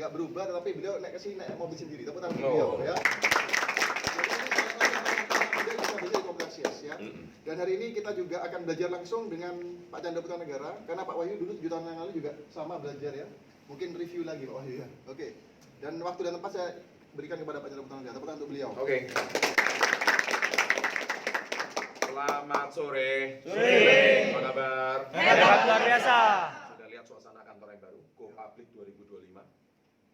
nggak berubah, tetapi beliau naik ke sini naik mobil sendiri. Tepuk tangan beliau ya. Ya. Dan hari ini kita juga akan belajar langsung dengan Pak Chandra Putra Negara, karena Pak Wahyu dulu 7 tahun yang lalu juga sama belajar ya. Mungkin review lagi Pak Wahyu ya. Oke. Dan waktu dan tempat saya berikan kepada Pak Chandra Putra Negara. Tepuk tangan untuk beliau. Oke. Selamat sore. Sore. Apa kabar? Hebat luar biasa. Sudah lihat suasana kantor yang baru, Go Public 2025.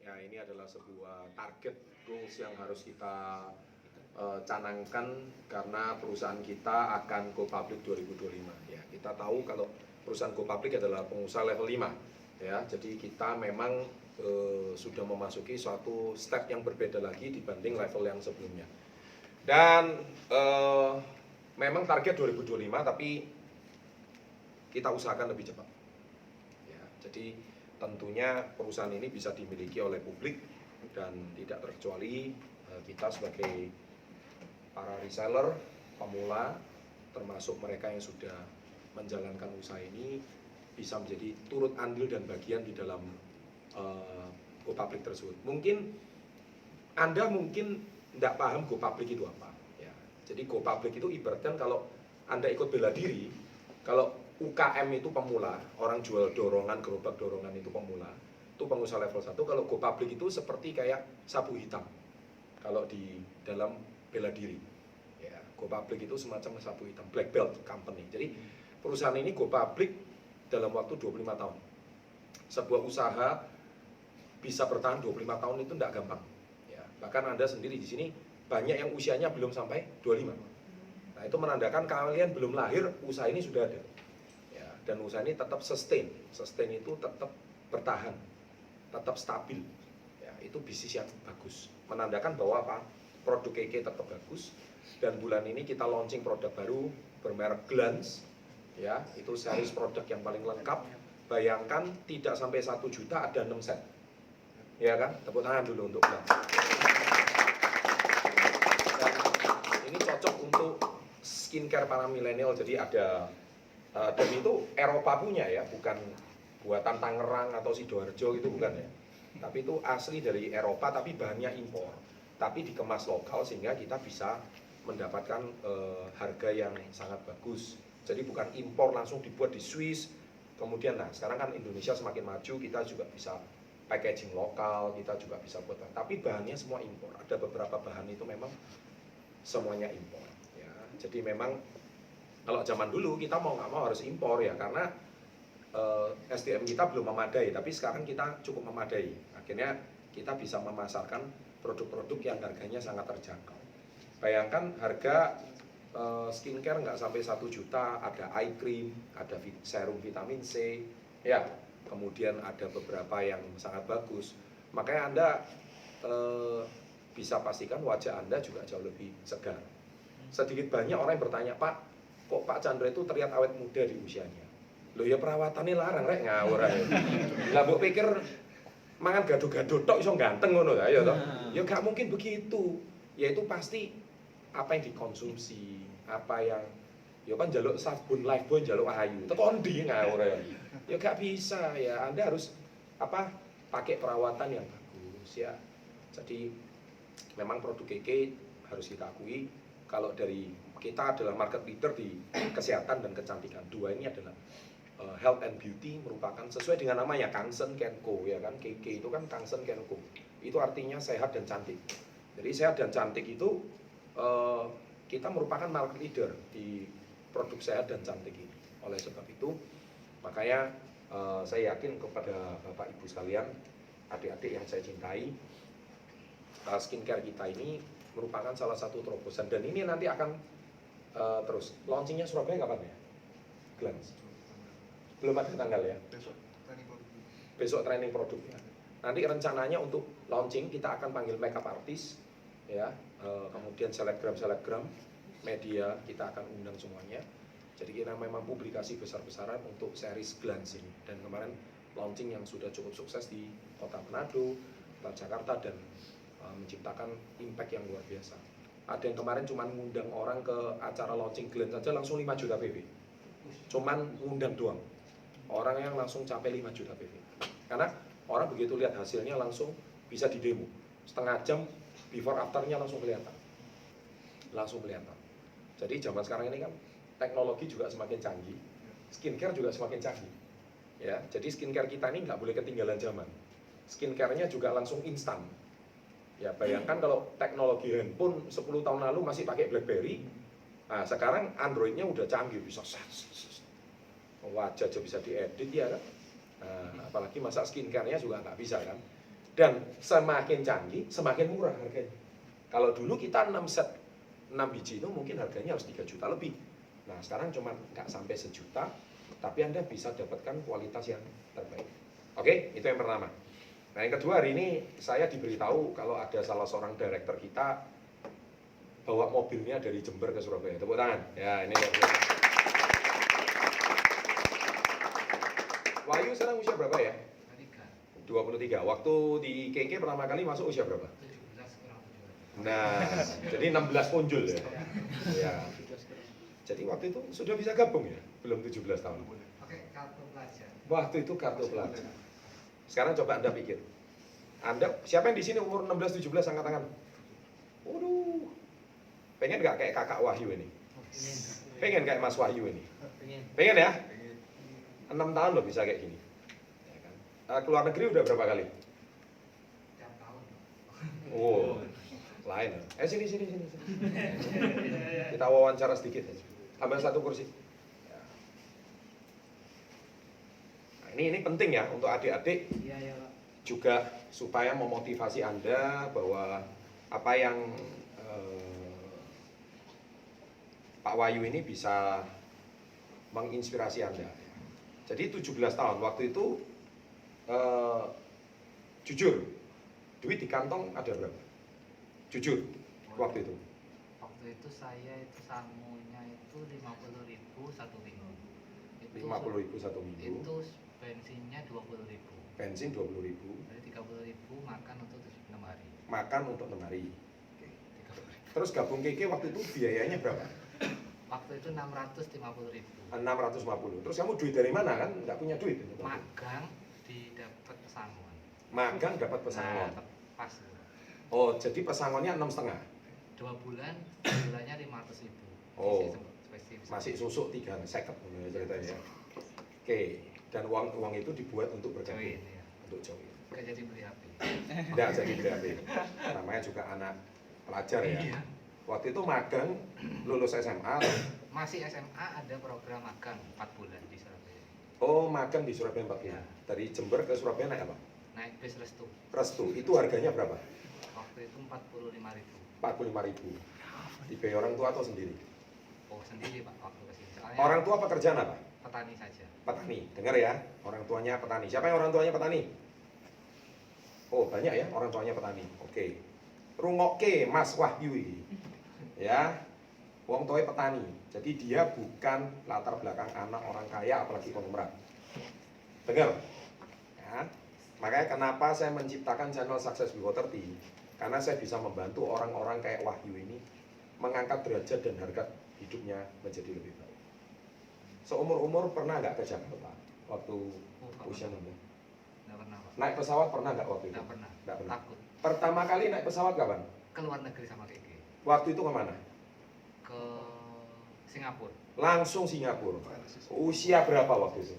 Ya, ini adalah sebuah target goals yang harus kita canangkan karena perusahaan kita akan Go Public 2025. Ya, kita tahu kalau perusahaan Go Public adalah pengusaha level 5. Ya, jadi kita memang sudah memasuki suatu step yang berbeda lagi dibanding level yang sebelumnya. Dan memang target 2025, tapi kita usahakan lebih cepat. Ya, jadi tentunya perusahaan ini bisa dimiliki oleh publik dan tidak terkecuali kita sebagai para reseller, pemula, termasuk mereka yang sudah menjalankan usaha ini bisa menjadi turut andil dan bagian di dalam Go Public tersebut. Mungkin Anda tidak paham Go Public itu apa. Ya, jadi Go Public itu ibaratkan kalau Anda ikut bela diri, kalau UKM itu pemula, orang jual dorongan, gerobak dorongan itu pemula, itu pengusaha level 1. Kalau Go Public itu seperti kayak sapu hitam kalau di dalam bela diri. Ya, Go Public itu semacam sapu hitam, black belt company. Jadi perusahaan ini Go Public dalam waktu 25 tahun. Sebuah usaha bisa bertahan 25 tahun itu tidak gampang. Ya, bahkan Anda sendiri di sini banyak yang usianya belum sampai 25. Nah, itu menandakan kalian belum lahir, usaha ini sudah ada. Ya, dan usaha ini tetap sustain. Sustain itu tetap bertahan, tetap stabil. Ya, itu bisnis yang bagus. Menandakan bahwa apa? Produk KK tetap bagus. Dan bulan ini kita launching produk baru bermerek Glance. Ya, itu series produk yang paling lengkap. Bayangkan tidak sampai 1 juta ada 6 set. Ya kan? Tepuk tangan dulu untuk Glance. Dan ini cocok untuk skincare para milenial. Jadi ada dan itu Eropa punya ya, bukan buatan Tangerang atau Sidoarjo, itu bukan ya. Tapi itu asli dari Eropa, tapi bahannya impor. Tapi dikemas lokal sehingga kita bisa mendapatkan harga yang sangat bagus. Jadi bukan impor langsung dibuat di Swiss. Kemudian sekarang kan Indonesia semakin maju, kita juga bisa packaging lokal, kita juga bisa buat. Tapi bahannya semua impor. Ada beberapa bahan itu memang semuanya impor. Ya, jadi memang kalau zaman dulu kita mau nggak mau harus impor ya, karena SDM kita belum memadai. Tapi sekarang kita cukup memadai. Akhirnya kita bisa memasarkan produk-produk yang harganya sangat terjangkau. Bayangkan harga skincare nggak sampai 1 juta, ada eye cream, ada serum vitamin C, ya, kemudian ada beberapa yang sangat bagus. Makanya Anda bisa pastikan wajah Anda juga jauh lebih segar. Sedikit banyak orang yang bertanya, Pak, kok Pak Chandra itu terlihat awet muda di usianya? Loh ya perawatannya larang, rek ngawur aja. Lah mbok pikir mangan gado-gado tok iso ganteng ngono ta ya toh? Ya gak mungkin begitu. Ya itu pasti apa yang dikonsumsi, apa yang ya kan jaluk sabun Lifebuoy jaluk ayu. Teko ndi ngawur ya. Ya gak bisa ya. Anda harus pakai perawatan yang bagus ya. Jadi memang produk KK harus kita akui kalau dari kita adalah market leader di kesehatan dan kecantikan. Dua ini adalah health and beauty, merupakan sesuai dengan namanya Kangsen Kenko ya kan. KK itu kan Kangsen Kenko. Itu artinya sehat dan cantik. Jadi sehat dan cantik itu kita merupakan market leader di produk sehat dan cantik ini. Oleh sebab itu makanya saya yakin kepada Bapak Ibu sekalian, adik-adik yang saya cintai, skincare kita ini merupakan salah satu terobosan. Dan ini nanti akan terus launchingnya Surabaya kapan ya? Glance. Belum ada tanggal ya? Besok training produknya. Nanti rencananya untuk launching kita akan panggil makeup artist, ya, kemudian selebgram, media kita akan undang semuanya. Jadi kita memang publikasi besar-besaran untuk series Glance ini. Dan kemarin launching yang sudah cukup sukses di Kota Manado, Kota Jakarta, dan menciptakan impact yang luar biasa. Ada yang kemarin cuma ngundang orang ke acara launching Glance saja langsung 5 juta PV. Cuman ngundang doang. Orang yang langsung capai 5 juta PV. Karena Orang begitu lihat hasilnya langsung bisa di demo. Setengah jam before afternya langsung kelihatan. Langsung kelihatan. Jadi zaman sekarang ini kan teknologi juga semakin canggih, skincare juga semakin canggih. Ya, jadi skincare kita ini nggak boleh ketinggalan zaman. Skincare-nya juga langsung instan. Ya, bayangkan kalau teknologi handphone 10 tahun lalu masih pakai BlackBerry, nah sekarang Android-nya udah canggih, bisa wajah aja bisa diedit ya kan. Nah, apalagi masa skincare-nya juga nggak bisa kan. Dan semakin canggih, semakin murah harganya. Kalau dulu kita 6 set 6 biji itu mungkin harganya harus 3 juta lebih. Nah sekarang cuma nggak sampai sejuta, tapi Anda bisa dapatkan kualitas yang terbaik. Oke, itu yang pertama. Nah yang kedua, hari ini saya diberitahu kalau ada salah seorang direktur kita bawa mobilnya dari Jember ke Surabaya. Tepuk tangan. Ya ini luar biasa. Wahyu sekarang usia berapa ya? 23. Waktu di KK pertama kali masuk usia berapa? Nah, jadi 16 punjul ya. Ya. Jadi waktu itu sudah bisa gabung ya? Belum 17 tahun. Pakai kartu pelajar. Waktu itu kartu pelajar. Sekarang coba Anda pikir. Anda, siapa yang di sini umur 16-17 angkat tangan? Waduh. Pengen nggak kayak kakak Wahyu ini? Pengen kayak Mas Wahyu ini? Pengen ya? 6 tahun loh bisa kayak gini. Ya kan? Keluar negeri udah berapa kali? Tiap tahun. Oh, lain. Sini. Kita wawancara sedikit aja. Ambil satu kursi. Ya. Nah, ini penting ya untuk adik-adik Iya, Pak. juga supaya memotivasi Anda bahwa apa yang Pak Wahyu ini bisa menginspirasi Anda. Jadi 17 tahun waktu itu jujur duit di kantong ada berapa? Jujur waktu itu. Waktu itu saya itu sangunya itu 50.000 satu minggu. 50.000 satu minggu. Itu bensinnya 20.000. Bensin 20.000. Jadi 30.000 makan untuk 6 hari. Makan untuk 6 hari. Oke. Terus gabung KK waktu itu biayanya berapa? Waktu itu 650.000. 650. Terus kamu duit dari mana kan? Nggak punya duit. Magang didapat pesangon. Magang dapat pesangon. Nah, pas. Oh, jadi pesangonnya 6,5. 2 bulan, bulannya 500.000. Oh, Spesifik. masih susuk 3,50 ceritanya ya. Oke, dan uang itu dibuat untuk bergabung. Join, ya. Untuk join. Nggak jadi beli HP. Nggak jadi BAB. Namanya juga anak pelajar ya. Iya. Waktu itu magang, lulus SMA. Masih SMA ada program magang 4 bulan di Surabaya. Oh, magang di Surabaya 4 bulan. Ya. Dari Jember ke Surabaya naik apa? Naik bis Restu. Restu. Itu harganya berapa? Waktu itu 45.000. 45.000. Dibayar orang tua atau sendiri? Oh sendiri Pak waktu kesini. Soalnya Orang tua pekerjaan apa? petani saja. Petani. Dengar ya, orang tuanya petani. Siapa yang orang tuanya petani? Oh, banyak ya orang tuanya petani. Oke. Rungokke Mas Wahyu ini. Ya. Wong tuanya petani. Jadi dia bukan latar belakang anak orang kaya apalagi konglomerat. Dengar? Ya. Makanya kenapa saya menciptakan channel Success Before 30? Karena saya bisa membantu orang-orang kayak Wahyu ini mengangkat derajat dan harga hidupnya menjadi lebih baik. Seumur-umur pernah nggak ke Jakarta waktu usia 16? Nggak pernah Pak. Naik pesawat pernah nggak waktu itu? Nggak pernah. Nggak pernah. Takut. Pertama kali naik pesawat kapan? Ke luar negeri sama Keke. Waktu itu kemana? Ke Singapura. Langsung Singapura. Usia berapa waktu itu?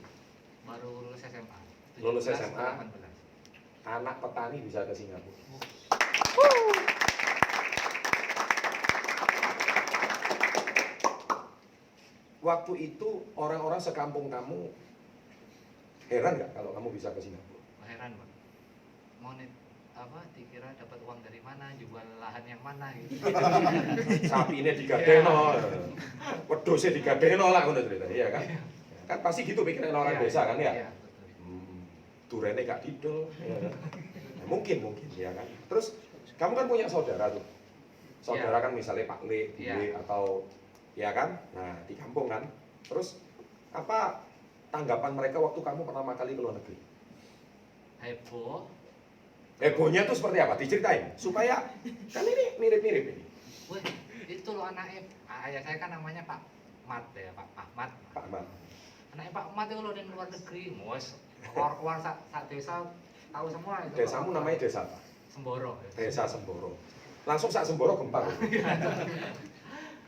Baru lulus SMA. Lulus 17 SMA. ke 18. Anak petani bisa ke Singapura. Waktu itu orang-orang sekampung kamu heran nggak kalau kamu bisa ke Singapura? Heran Pak. Mau dikira dapat uang dari mana, jual lahan yang mana gitu. Sapi ini digadeno, wedusnya digadeno lah ngono cerita, iya kan? Kan pasti gitu pikiran orang Iya, desa kan ya? Iya, betul. Durene gak didol, ya kan? Nah, mungkin ya kan. Terus kamu kan punya saudara tuh, saudara Iya. kan misalnya Pak Le, Bu Le, Iya. atau ya kan? Nah di kampung kan. Terus apa tanggapan mereka waktu kamu pertama kali ke luar negeri? Heboh. Hebohnya tuh seperti apa? Diceritain supaya kan ini mirip-mirip ini. Wah, itu loh anaknya. Ayah saya kan namanya Pak Mat ya, Pak Ahmad. Pak Ahmad. Anaknya Pak Ahmad itu loh di luar negeri, mos. Keluar sak desa tahu semua itu. Desamu namanya desa apa? Semboro. Desa Semboro. Langsung sak Semboro gempar.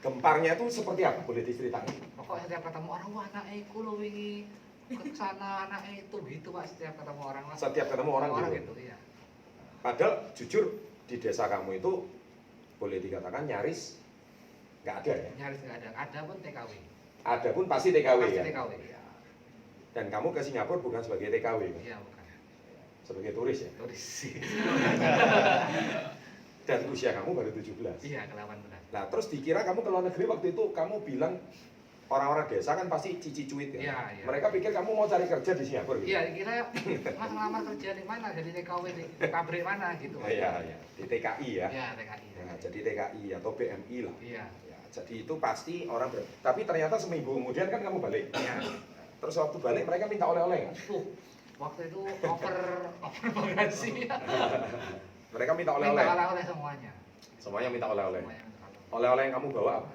Gemparnya itu seperti apa? Boleh diceritain? Pokoknya setiap ketemu orang, wah anaknya itu lo wingi ke sana, anaknya itu gitu Pak, setiap ketemu orang lah. Setiap ketemu orang gitu. Iya. Padahal jujur di desa kamu itu boleh dikatakan nyaris nggak ada ya. Nyaris nggak ada. Ada pun TKW. Ada pun pasti TKW Pasti ya. TKW. Iya. Dan kamu ke Singapura bukan sebagai TKW, kan? Iya bukan. Sebagai turis ya. Turis. Dan usia kamu baru 17. Iya ke 18. Nah terus dikira kamu ke luar negeri waktu itu kamu bilang orang-orang desa kan pasti cici cuit ya. Iya, iya. Mereka pikir kamu mau cari kerja di Singapura gitu. Iya, kira Mas ngelamar kerja di mana? Jadi TKW di pabrik mana gitu. Iya, iya. Di TKI ya. Iya, TKI. Nah, jadi TKI atau BMI lah. Iya. Ya, jadi itu pasti orang tapi ternyata seminggu kemudian kan kamu balik. Iya. Terus waktu balik mereka minta oleh-oleh nggak? Waktu itu over bagasi. Mereka minta Minta oleh-oleh. oleh-oleh semuanya. Semuanya minta oleh-oleh. Semuanya minta oleh-oleh. Oleh-oleh yang kamu bawa apa?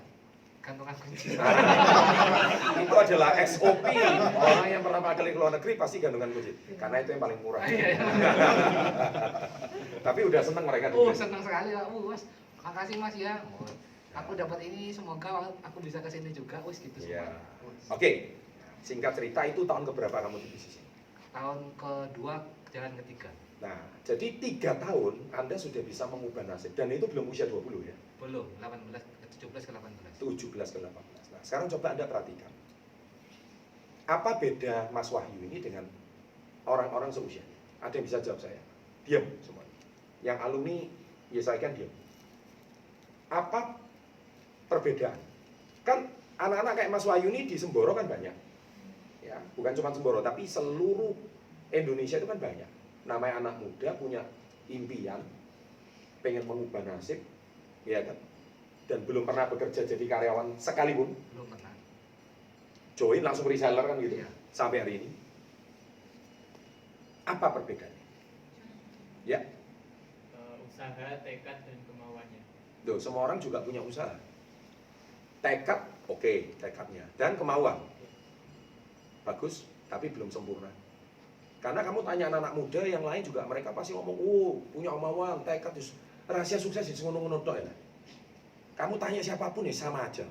Gantungan kunci. Itu adalah SOP orang yang pernah kali ke luar negeri pasti gantungan kunci karena itu yang paling murah. Iya, iya. Tapi udah seneng mereka Oh, dulu. senang sekali Pak. Mas, makasih Mas ya. Aku dapat ini, semoga aku bisa ke sini juga. Wis gitu Iya. semua. Oke, singkat cerita itu tahun keberapa kamu di bisnis ini? Tahun kedua, jalan ketiga. Nah, jadi 3 tahun Anda sudah bisa mengubah nasib dan itu belum usia 20 ya? Belum, 17 ke 18. 17 ke 18. Nah, sekarang coba Anda perhatikan. Apa beda Mas Wahyu ini dengan orang-orang seusia? Ada yang bisa jawab saya? Diam semuanya. Yang alumni, ya saya kan diam. Apa perbedaan? Kan anak-anak kayak Mas Wahyu ini di Semboro kan banyak. Ya, bukan cuma Semboro, tapi seluruh Indonesia itu kan banyak. Namanya anak muda punya impian, pengen mengubah nasib, ya kan? Dan belum pernah bekerja jadi karyawan sekalipun. Belum pernah. Join langsung reseller kan gitu. Iya. Sampai hari ini. Apa perbedaannya? Ya, Usaha, tekad, dan kemauannya. loh, semua orang juga punya usaha. Tekad, oke, tekadnya. Dan kemauan. Bagus, tapi belum sempurna. Karena kamu tanya anak-anak muda yang lain juga, mereka pasti ngomong, oh, punya kemauan, tekad, rahasia sukses, ngono-ngono tok ya. Kamu tanya siapapun ya sama aja.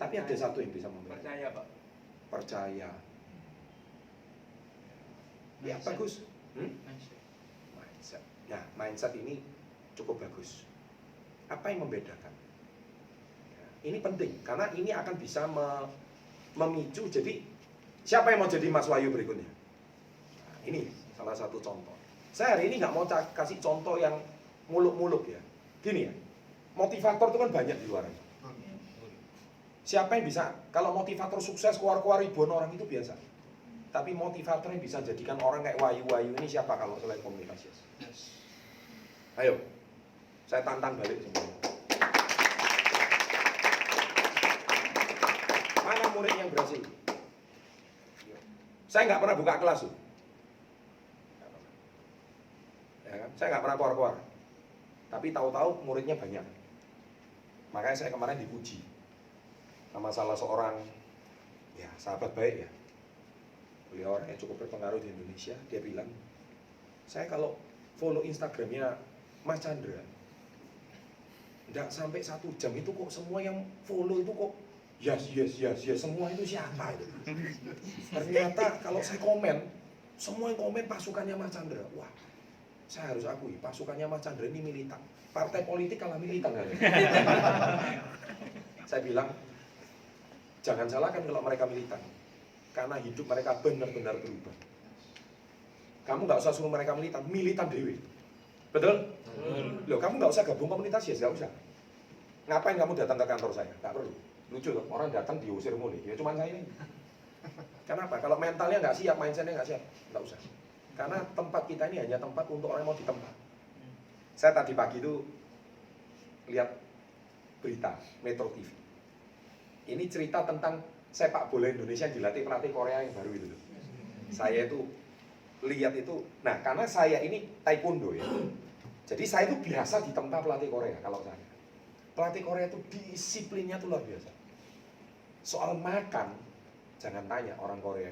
Tapi ada satu yang bisa memberi. Percaya Pak. Percaya. Ya, Mindset. bagus. Mindset. Mindset. Nah, mindset ini cukup bagus. Apa yang membedakan? Ya, ini penting karena ini akan bisa memicu. Jadi siapa yang mau jadi Mas Wahyu berikutnya? Nah, ini salah satu contoh. Saya hari ini nggak mau kasih contoh yang muluk-muluk ya. Gini ya, motivator itu kan banyak di luar. Siapa yang bisa? Kalau motivator sukses keluar-keluar ribuan orang itu biasa. Tapi motivator yang bisa jadikan orang kayak Wahyu ini siapa kalau selain komunikasi? Ayo, saya tantang balik semuanya. Mana murid yang berhasil? Saya nggak pernah buka kelas tuh. Ya kan? Saya nggak pernah keluar-keluar. Tapi tahu-tahu muridnya banyak. Makanya saya kemarin dipuji sama salah seorang ya sahabat baik ya. Beliau orang yang cukup berpengaruh di Indonesia. Dia bilang, saya kalau follow Instagramnya Mas Chandra, nggak sampai 1 jam itu kok semua yang follow itu kok yes, semua itu siapa itu? Ternyata kalau saya komen, semua yang komen pasukannya Mas Chandra. Wah, saya harus akui pasukannya Mas Chandra ini militan. Partai politik kalah militan kan? Saya bilang, jangan salahkan kalau mereka militan. Karena hidup mereka benar-benar berubah. Kamu nggak usah suruh mereka militan dewi. Betul? Loh, kamu nggak usah gabung komunitas ya, nggak usah. Ngapain kamu datang ke kantor saya? Nggak perlu. Lucu loh, orang datang diusir mulu. Ya cuma saya ini. Kenapa? Kalau mentalnya nggak siap, mindsetnya nggak siap, nggak usah. Karena tempat kita ini hanya tempat untuk orang yang mau ditempat. Saya tadi pagi itu lihat berita Metro TV. Ini cerita tentang sepak bola Indonesia yang dilatih pelatih Korea yang baru itu. Saya itu lihat itu, nah karena saya ini taekwondo ya. Jadi saya itu biasa ditempa pelatih Korea kalau saya. Pelatih Korea itu disiplinnya tuh luar biasa. Soal makan, jangan tanya orang Korea.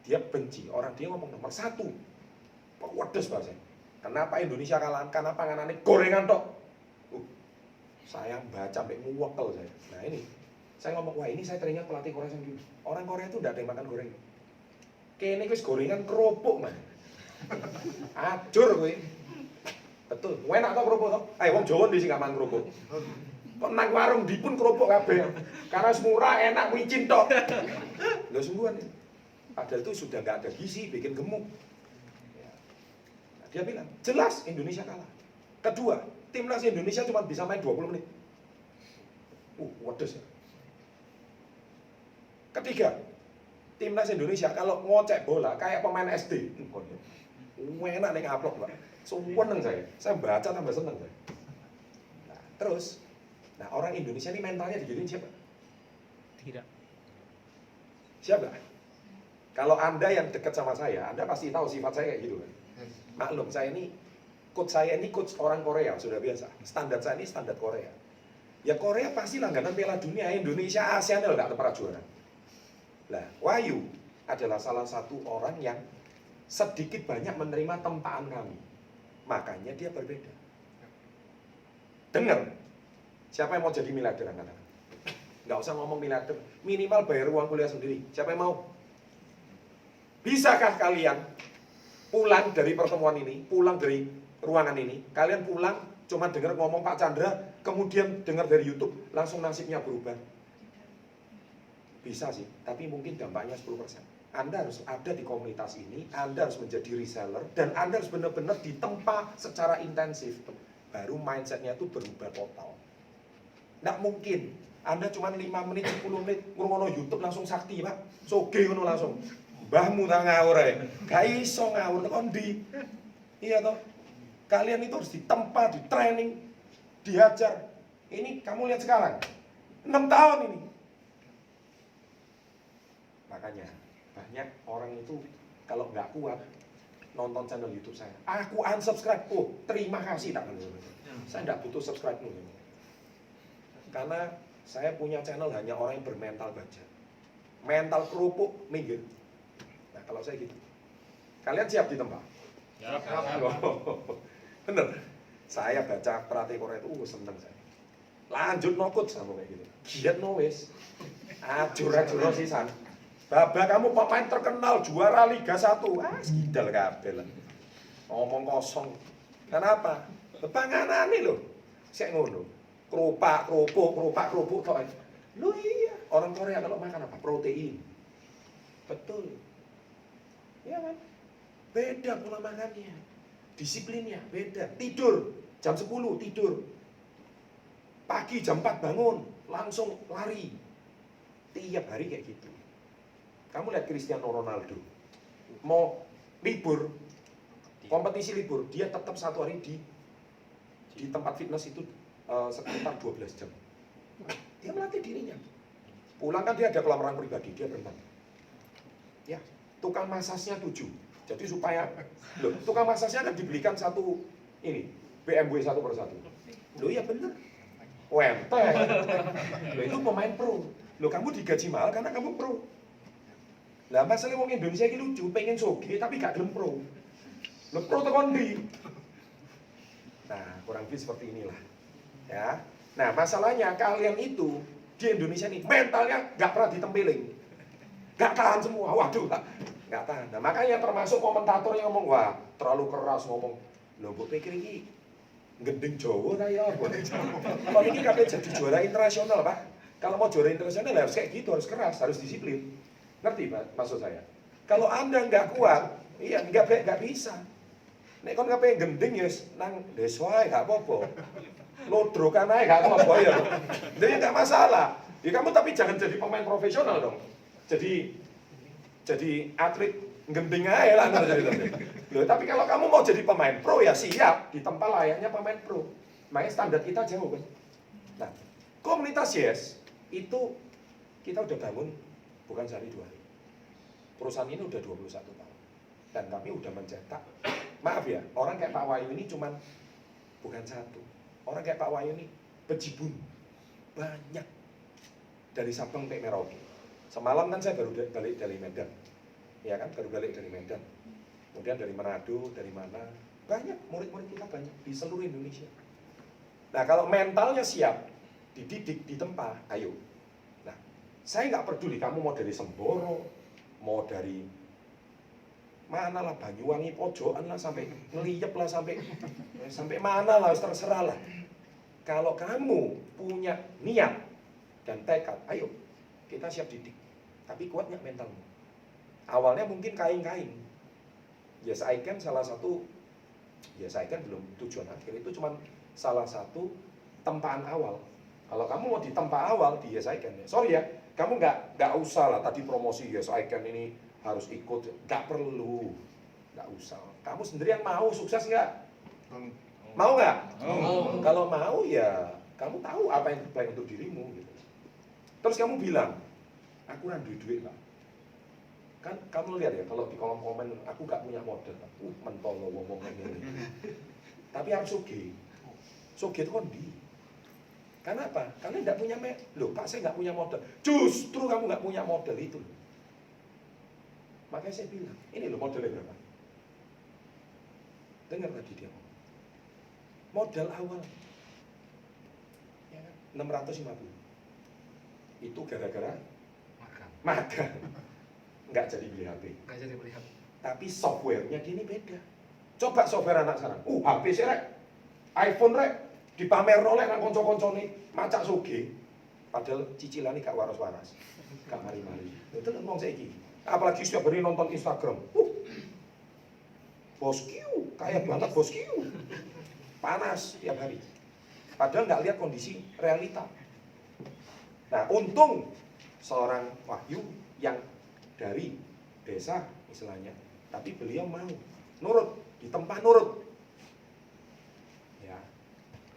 Dia benci, orang dia ngomong nomor 1. Wedes bahasa. Kenapa Indonesia kalah? Karena panganannya gorengan tok. Saya baca sampai nguwekel saya. Nah ini, saya ngomong, wah ini saya teringat pelatih Korea sendiri. Orang Korea itu tidak ada yang makan gorengan. Kene wis gorengan kerupuk man. Ajur kowe. Betul. Enak tau kerupuk tau? Wong Jawa ndi sing gak mangan kerupuk. Kok nang warung dipun kerupuk kabeh. Karena murah, enak, micin tok. Lho sungguhan. Padahal itu sudah nggak ada gizi, bikin gemuk. Ya. Nah, dia bilang, jelas Indonesia kalah. Kedua, timnas Indonesia cuma bisa main 20 menit. Wedes ya. Ketiga, timnas Indonesia kalau ngocek bola kayak pemain SD. Enak nih ngupload Pak. Seneng saya baca tambah seneng saya. Nah, terus, orang Indonesia ini mentalnya digituin siapa? Tidak. Siapa? Kalau Anda yang dekat sama saya, Anda pasti tahu sifat saya kayak gitu kan. Maklum, saya ini coach orang Korea, sudah biasa. Standar saya ini standar Korea. Ya Korea pasti langganan Piala Dunia, Indonesia, ASEAN nggak pernah juara. Lah, Wahyu adalah salah satu orang yang sedikit banyak menerima tempaan kami. Makanya dia berbeda. Dengar, siapa yang mau jadi miliarder angkatan? Nggak usah ngomong miliarder, minimal bayar uang kuliah sendiri. Siapa yang mau? Bisakah kalian pulang dari pertemuan ini, pulang dari ruangan ini, kalian pulang cuma dengar ngomong Pak Chandra, kemudian dengar dari YouTube, langsung nasibnya berubah? Bisa sih, tapi mungkin dampaknya 10%. Anda harus ada di komunitas ini, Anda harus menjadi reseller, dan Anda harus benar-benar ditempa secara intensif. Baru mindsetnya itu berubah total. Nggak mungkin, Anda cuma 5 menit, 10 menit, ngurungono YouTube langsung sakti Pak. Soge ngono langsung. Mbahmu tak ngawur ya. Gak iso ngawur, kondi. Iya toh. Kalian itu harus ditempa, di training, diajar. Ini kamu lihat sekarang, 6 tahun ini. Makanya banyak orang itu kalau nggak kuat nonton channel YouTube saya, aku unsubscribe. Terima kasih tak. Saya nggak butuh subscribe dulu. Karena saya punya channel hanya orang yang bermental baja. Mental kerupuk minggir. Nah kalau saya gitu, kalian siap ditempa? Ya. Bener. Saya baca pelatih Korea itu seneng saya. Lanjut nokut sama kayak gitu. Giat no wis. Ajur-ajur sisan. Baba kamu pemain terkenal juara Liga 1. Skidal kabeh lah. Ngomong kosong. Kenapa? Panganane lho. Sik ngono. Kerupak, kerupuk tok. Lho iya, orang Korea kalau makan apa? Protein. Betul. Iya kan? Beda pola makannya. Disiplinnya beda. Tidur jam 10 tidur. Pagi jam 4 bangun, langsung lari. Tiap hari kayak gitu. Kamu lihat Cristiano Ronaldo, mau libur, kompetisi libur, dia tetap satu hari di tempat fitness itu sekitar 12 jam. Dia melatih dirinya. Pulang kan dia ada kolam renang pribadi, dia berenang. Ya, tukang masasnya 7. Jadi supaya, loh, tukang masasnya kan dibelikan satu ini BMW 1 per 1. Loh ya bener. Wenteng. Loh itu pemain pro. Loh kamu digaji mahal karena kamu pro. Lah masalah wong Indonesia ini lucu, pengen soge tapi gak gelem pro. Loh pro tekan ndi? Nah, kurang lebih seperti inilah. Ya. Nah, masalahnya kalian itu di Indonesia nih mentalnya gak pernah ditempeling. Gak tahan semua. Waduh, gak tahan. Nah, makanya termasuk komentator yang ngomong, wah, terlalu keras ngomong. Loh, mbok pikir iki gending Jawa ta ya apa? Kalau ini kabeh jadi juara internasional, Pak. Kalau mau juara internasional harus kayak gitu, harus keras, harus disiplin. Ngerti Pak maksud saya? Kalau Anda nggak kuat, iya nggak bisa. Nek kon kabeh gending ya nang desa ae gak apa-apa. Lodrokan ae gak apa-apa ya. Jadi nggak masalah. Ya kamu tapi jangan jadi pemain profesional dong. Jadi atlet gending ae lah jadi. Loh, tapi kalau kamu mau jadi pemain pro ya siap, ditempa layaknya pemain pro. Makanya standar kita jauh kan. Nah, komunitas Yes itu kita udah bangun bukan sehari 2 hari. Perusahaan ini udah 21 tahun. Dan kami udah mencetak, maaf ya, orang kayak Pak Wahyu ini cuman bukan satu. Orang kayak Pak Wahyu ini bejibun. Banyak. Dari Sabang sampai Merauke. Semalam kan saya baru balik dari Medan. Ya kan, baru balik dari Medan. kemudian dari Manado, dari mana, banyak murid-murid kita banyak di seluruh Indonesia. Nah kalau mentalnya siap, dididik, ditempa, ayo. Nah saya nggak peduli kamu mau dari Semboro, mau dari mana lah, Banyuwangi pojokan lah, sampai Ngeliyep lah, sampai mana lah, terserah lah. Kalau kamu punya niat dan tekad, ayo kita siap didik. Tapi kuat nggak mentalmu? Awalnya mungkin kain-kain. Yes I Can salah satu, Yes I Can belum tujuan akhir, itu cuma salah satu tempaan awal. Kalau kamu mau ditempa awal di Yes I Can, ya sorry ya, kamu nggak usah lah tadi promosi Yes I Can ini harus ikut, nggak perlu, nggak usah. Kamu sendirian mau sukses nggak? Mau nggak? Kalau mau ya kamu tahu apa yang terbaik untuk dirimu gitu. Terus kamu bilang, aku kurang duit lah. Kan kamu lihat ya, kalau di kolom komen aku nggak punya modal, mentolo ngomong ini. Tapi harus sugih itu kondi. Karena apa? Karena nggak punya loh Pak, saya nggak punya modal. Justru kamu nggak punya modal itu. Makanya saya bilang, ini loh modalnya berapa? Dengar tadi dia ngomong. Modal awal ya kan? 650. Itu gara-gara magang. Nggak jadi beli HP. Nggak jadi beli HP. Tapi softwarenya gini beda. Coba software anak sekarang. HP sih rek. iPhone rek. Dipamer nolek nang konco-koncone macak soge. Padahal cicilan ini gak waras-waras. Gak mari-mari. Itu ngomong saiki. Apalagi setiap hari nonton Instagram. Bosku, kaya banget bosku. Panas tiap hari. Padahal nggak lihat kondisi realita. Nah, untung seorang Wahyu yang dari desa istilahnya, tapi beliau mau nurut, ditempa nurut. Ya,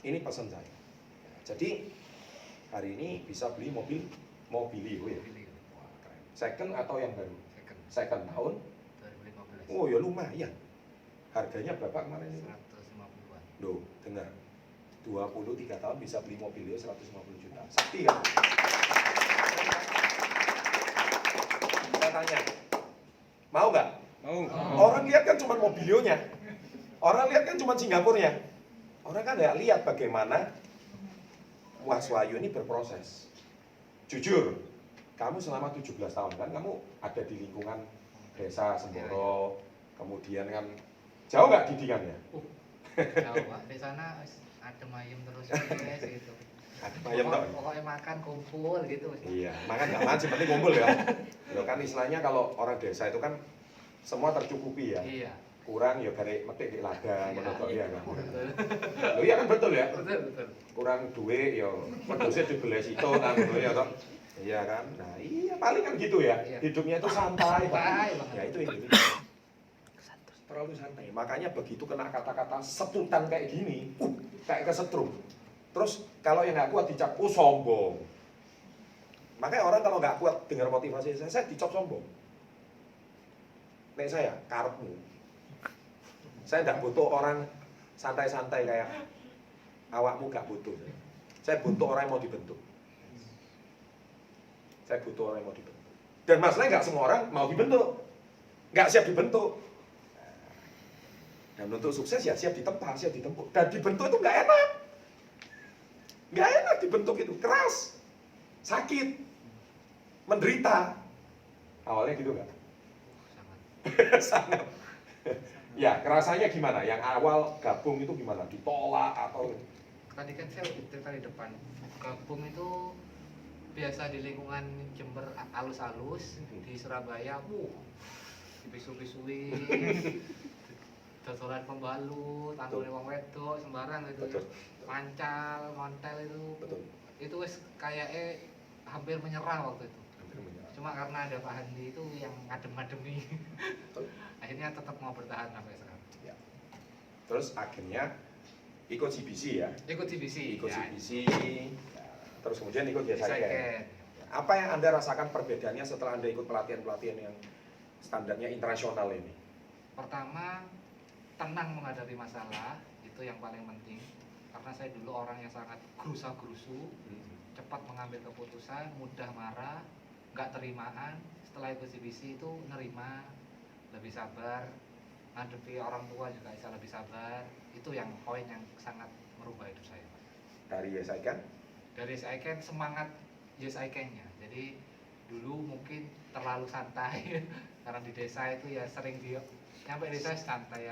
ini pesan saya. Ya, jadi hari ini bisa beli mobilio ya. Wah, keren. Second atau yang baru? Second tahun. 2015. Oh ya lumayan. Harganya berapa kemarin ini? 150-an. Loh, dengar. 23 tahun bisa beli mobilio 150 juta. Sakti kan? Saya tanya, mau nggak? Mau. Orang lihat kan cuma mobilionya. Orang lihat kan cuma Singapurnya. Orang kan nggak lihat bagaimana Mas Wahyu ini berproses. Jujur, kamu selama 17 tahun kan kamu ada di lingkungan desa Semboro, kemudian kan jauh nggak didikannya? Jauh Pak, di sana adem ayem terus guys gitu. Adem ayem toh? Pokoknya makan kumpul gitu. Iya, makan nggak makan, penting kumpul ya. Ya kan istilahnya kalau orang desa itu kan semua tercukupi ya. Iya. Kurang ya garek metik di ladang, Iya. menurut ya kan. Betul. Loh iya kan betul ya. Betul. Kurang duit ya pedusnya dibeli situ kan gitu ya toh. Iya kan. Nah, iya paling kan gitu ya. Iya. Hidupnya itu santai, Pak. Santai banget. Ya itu Indonesia. Terlalu santai. Makanya begitu kena kata-kata setutan kayak gini, kayak kesetrum. Terus kalau yang nggak kuat dicap, sombong. Makanya orang kalau nggak kuat dengar motivasi saya dicap sombong. Nek saya, karepmu. Saya nggak butuh orang santai-santai kayak awakmu nggak butuh. Saya butuh orang yang mau dibentuk. Saya butuh orang yang mau dibentuk. Dan masalahnya nggak semua orang mau dibentuk. Nggak siap dibentuk. Dan untuk sukses ya siap ditempa, siap ditempuh. Dan dibentuk itu nggak enak. Nggak enak dibentuk itu, keras. Sakit. Menderita. Awalnya gitu nggak? Sangat. Sangat. Ya, kerasanya gimana? Yang awal gabung itu gimana? Ditolak atau Tadi kan saya cerita di depan, gabung itu biasa di lingkungan Jember alus-alus, di Surabaya, dipisu-pisui, dodolan pembalut, antune wong wedok sembarang itu, Betul. mancal, montel itu, betul? itu wes kayaknya hampir menyerah waktu itu. Hampir menyerah. Cuma karena ada Pak Handi itu yang ngadem-ngademi, Betul. akhirnya tetap mau bertahan sampai sekarang. Ya. Terus akhirnya ikut CBC ya. Ikut CBC. Ikut ya. CBC. Ya. Terus kemudian ikut Yes, I Yes I Can. Can. Apa yang Anda rasakan perbedaannya setelah Anda ikut pelatihan-pelatihan yang standarnya internasional ini? Pertama, tenang menghadapi masalah, itu yang paling penting. Karena saya dulu orang yang sangat gerusa-gerusu, cepat mengambil keputusan, mudah marah, nggak terimaan. Setelah ikut CBC itu nerima, lebih sabar, ngadepi orang tua juga bisa lebih sabar. Itu yang poin yang sangat merubah hidup saya, Pak. Dari Yes I Can? Dari Yes I Can, semangat Yes I Can-nya. Jadi dulu mungkin terlalu santai karena di desa itu ya sering nyampe desa santai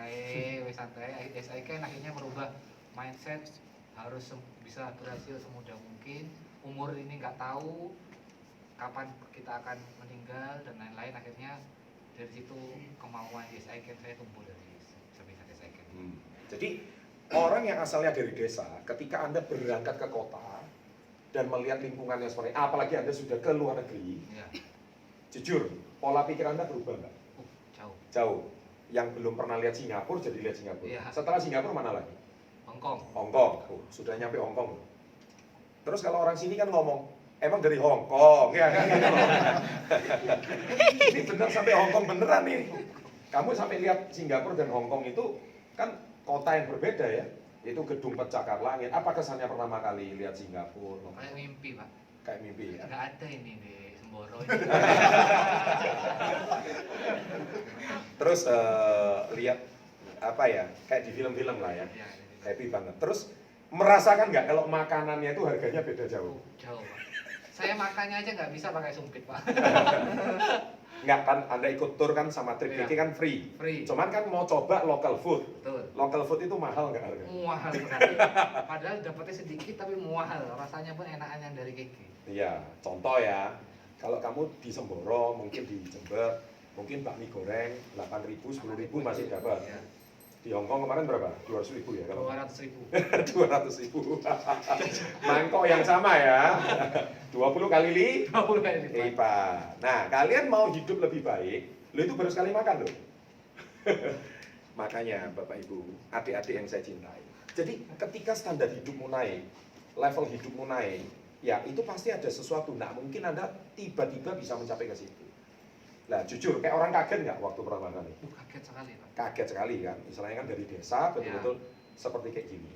wes santai. Yes I Can akhirnya merubah mindset, harus bisa berhasil semudah mungkin. Umur ini nggak tahu kapan kita akan meninggal dan lain-lain. Akhirnya dari situ kemauan Yes I Can saya tumbuh dari semangat Yes I Can. Jadi orang yang asalnya dari desa, ketika Anda berangkat ke kota dan melihat lingkungannya seperti, apalagi Anda sudah ke luar negeri, Ya. jujur, pola pikir Anda berubah nggak? Jauh. Jauh. Yang belum pernah lihat Singapura jadi lihat Singapura. Iya. Setelah Singapura mana lagi? Hongkong. Hongkong. Sudah nyampe Hongkong. Terus kalau orang sini kan ngomong, emang dari Hongkong, ya kan? Gitu loh. Ini bener sampai Hongkong beneran nih. Kamu sampai lihat Singapura dan Hongkong itu kan kota yang berbeda ya. Itu gedung pencakar langit. Apa kesannya pertama kali lihat Singapura? Kayak mimpi, Pak. Kayak mimpi ya. Nggak ada ini di Semboro. Terus lihat apa ya? Kayak di film-film lah ya. Ya, Happy banget. Terus merasakan nggak kalau makanannya itu harganya beda jauh? jauh, Pak. Saya makannya aja nggak bisa pakai sumpit, Pak. Nggak kan, Anda ikut tour kan sama trip Iya. ini kan free. Free. Cuman kan mau coba local food. Betul. Local food itu mahal nggak harganya? Mahal sekali. Padahal dapatnya sedikit tapi mahal. Rasanya pun enakan yang dari Kiki. Iya, contoh ya. Kalau kamu di Semboro, mungkin di Jember, mungkin bakmi goreng 8.000, 10.000 masih dapat. Ya. Di Hongkong kemarin berapa? 200.000 ya kalau 200.000. 200.000. Mangkok yang sama ya. 20 kali 20 kali lipat. lipat. Nah, kalian mau hidup lebih baik, lo itu baru sekali makan loh. Makanya Bapak Ibu, adik-adik yang saya cintai. Jadi ketika standar hidupmu naik, level hidupmu naik, ya itu pasti ada sesuatu. Nah, mungkin Anda tiba-tiba bisa mencapai ke situ. Nah, jujur, kayak orang kaget nggak waktu pertama kali? Kaget sekali, Pak. Kaget sekali kan, misalnya kan dari desa betul-betul seperti kayak gini.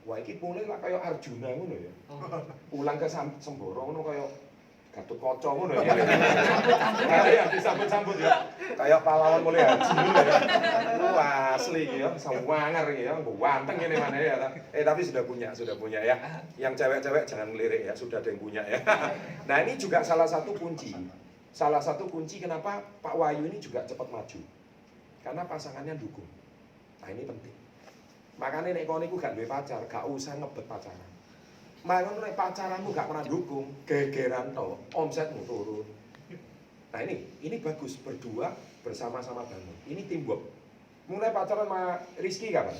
Wah, ini mulai lah kayak Arjuna ngono ya. Oh. Pulang ke Semboro ngono kayak Gatot Kaca ngono ya. Kayak disambut-sambut ya. Kayak pahlawan mulai haji ngono ya. Wah, asli iki ya, sawangar iki ya, ganteng ini mana ya. Tapi sudah punya ya. Yang cewek-cewek jangan melirik ya, sudah ada yang punya ya. Nah, ini juga salah satu kunci. Salah satu kunci kenapa Pak Wahyu ini juga cepat maju. Karena pasangannya dukung. Nah, ini penting. Makanya nek kon iku gak duwe pacar, gak usah ngebet pacaran. Makanya nek pacaranmu gak pernah dukung, gegeran to, omsetmu turun. Nah, ini bagus berdua bersama-sama bangun. Ini teamwork. Mulai pacaran sama Rizky kapan?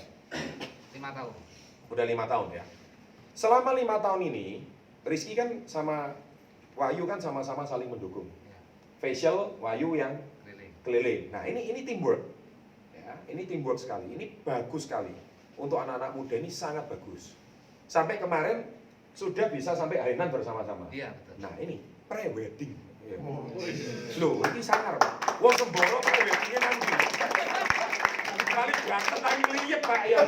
5 tahun. Udah 5 tahun ya. Selama 5 tahun ini, Rizky kan sama Wahyu kan sama-sama saling mendukung. Facial, Wahyu yang keliling. Nah, ini teamwork. Ya, ini teamwork sekali. Ini bagus sekali. Untuk anak-anak muda ini sangat bagus. Sampai kemarin sudah bisa sampai hainan bersama-sama. Iya, betul. Nah, ini pre-wedding. Ya. Loh, ini sangar, Pak. Wong Semboro pre-weddingnya nanti. Kali ganteng lagi lihat, Pak ya.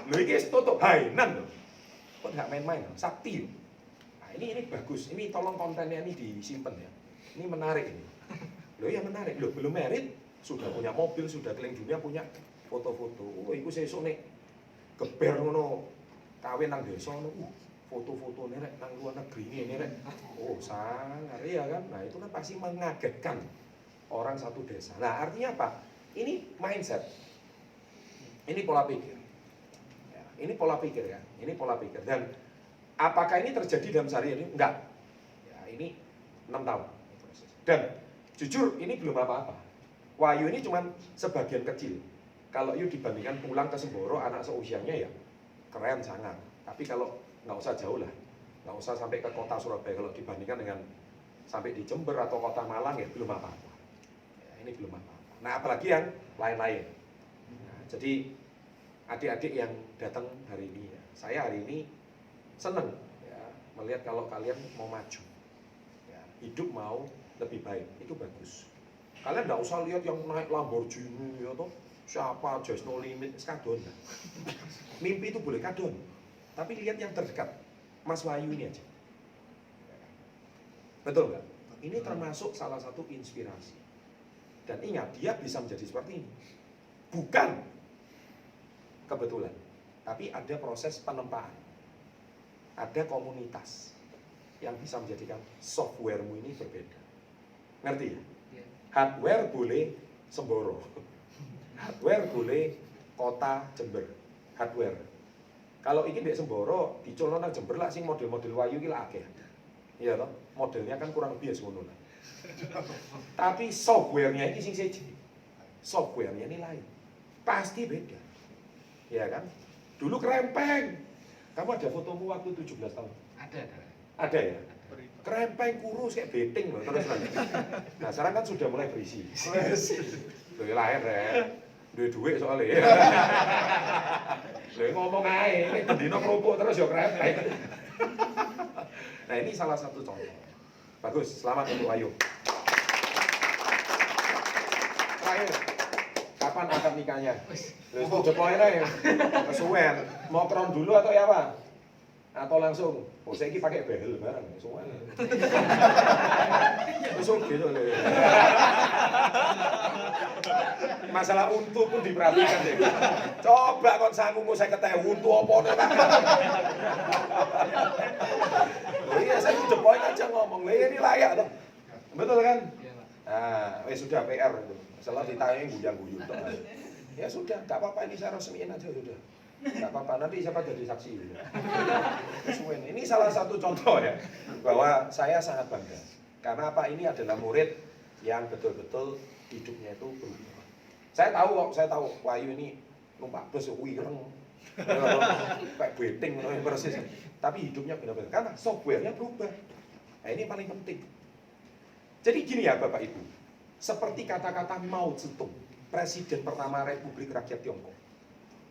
Loh, ini tutup hainan loh. Kok nggak main-main? Sakti. Nah, ini bagus. Ini tolong kontennya ini disimpan ya. Ini menarik ini. Loh, ya menarik. Loh, belum merit, sudah punya mobil, sudah keliling dunia punya foto-foto. Oh, iku sesuk nek geber ngono kawin nang desa ngono. Foto-foto nek nang luar negeri ini rek. Oh, sangar ya kan. Nah, itu kan pasti mengagetkan orang satu desa. Nah, artinya apa? Ini mindset. Ini pola pikir. Ya, ini pola pikir ya. Ini pola pikir. Dan apakah ini terjadi dalam sehari ini? Enggak. Ya, ini 6 tahun. Dan jujur ini belum apa-apa. Wahyu ini cuma sebagian kecil. Kalau you dibandingkan pulang ke Semboro anak seusianya ya keren sangat. Tapi kalau nggak usah jauh lah, nggak usah sampai ke kota Surabaya. Kalau dibandingkan dengan sampai di Jember atau kota Malang ya belum apa-apa. Ya, ini belum apa-apa. Nah, apalagi yang lain-lain. Nah, jadi adik-adik yang datang hari ini, ya, saya hari ini seneng ya, melihat kalau kalian mau maju, ya, hidup mau lebih baik, itu bagus. Kalian nggak usah lihat yang naik Lamborghini ya toh. Siapa Just No Limit, kadon. Mimpi itu boleh kadon, tapi lihat yang terdekat, Mas Wahyu ini aja. Betul nggak? Ini termasuk salah satu inspirasi. Dan ingat, dia bisa menjadi seperti ini. Bukan kebetulan, tapi ada proses penempaan. Ada komunitas yang bisa menjadikan softwaremu ini berbeda. Ngerti ya? Iya. Hardware boleh Semboro. Hardware boleh kota Jember. Hardware. Kalau ini di Semboro, dicolong nang Jember lah sing model-model wayu iki lah akeh. Iya toh? Modelnya kan kurang lebih ngono lah. Tapi softwarenya ini sing siji. Softwarenya ini lain. Pasti beda. Ya kan? Dulu kerempeng. Kamu ada fotomu waktu 17 tahun? Ada. Ada ya? Kerempeng kurus kayak beting loh terus lagi. Nah sekarang kan sudah mulai berisi. Loh lahir ya. Duit soalnya. Loh ngomong aja, ini dino kerupuk terus ya kerempeng. Nah ini salah satu contoh. Bagus, selamat untuk Ayu. Terakhir, kapan akad nikahnya? Loh jepoin aja, kesuwen. Mau kron dulu atau ya apa? Atau langsung? Oh saya ini pakai behel bareng, semua. Langsung gitu loh. Masalah untu pun diperhatikan deh. Coba kon sanggumu saya ketahui untu apa nih Pak? Oh iya saya udah poin aja ngomong, ini layak toh. Betul kan? Iya, Pak. Nah, sudah PR itu. Masalah ditanya guyang-guyu toh. Ya sudah, enggak apa-apa ini saya resmiin aja sudah. Enggak apa-apa, nanti siapa jadi saksi gitu. Ini salah satu contoh ya bahwa saya sangat bangga. Karena apa? Ini adalah murid yang betul-betul hidupnya itu berubah. Saya tahu Wahyu ini numpak bus wireng. Kayak beting persis. Tapi hidupnya benar-benar karena softwarenya berubah. Nah, ini paling penting. Jadi gini ya Bapak Ibu. Seperti kata-kata Mao Zedong, Presiden pertama Republik Rakyat Tiongkok.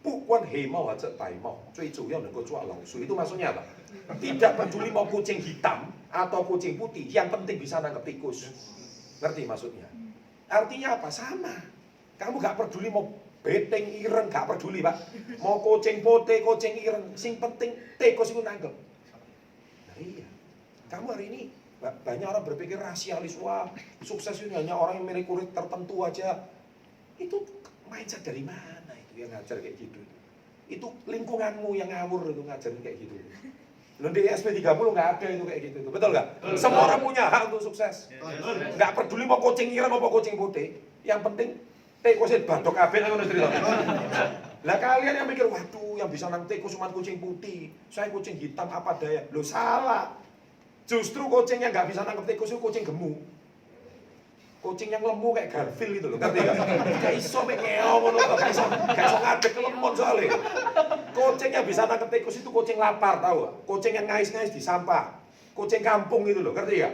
Bukan hei mau aja tai mau, cuy yang nengko cuak langsung. Itu maksudnya apa? Tidak peduli mau kucing hitam atau kucing putih, yang penting bisa nangkep tikus. Ngerti maksudnya? Artinya apa? Sama. Kamu gak peduli mau beteng ireng, gak peduli Pak. Mau kucing putih, kucing ireng, sing penting tikus itu nangkep. Nah iya. Kamu hari ini banyak orang berpikir rasialis, wah sukses itu hanya orang yang memiliki kulit tertentu aja. Itu mindset dari mana itu yang ngajar kayak gitu? Itu lingkunganmu yang ngawur itu ngajarin kayak gitu. Loh di SP30 nggak ada itu kayak gitu, betul nggak? Semua orang punya hak untuk sukses. Nggak peduli mau kucing ireng apa kucing putih, yang penting tikusnya badok kabeh ngono cerita. Lah kalian yang mikir, waduh yang bisa nang tikus cuma kucing putih, saya kucing hitam apa daya? Loh salah. Justru kucing yang nggak bisa nangkep tikus itu kucing gemuk. Kucing yang lemu kayak Garfield itu loh, ngerti gak? Gak iso mengeong ngono to, gak iso ngadeg lemon soalnya. Kucing yang bisa nangkep tikus itu kucing lapar, tahu gak? Kucing yang ngais-ngais di sampah. Kucing kampung itu loh, ngerti gak?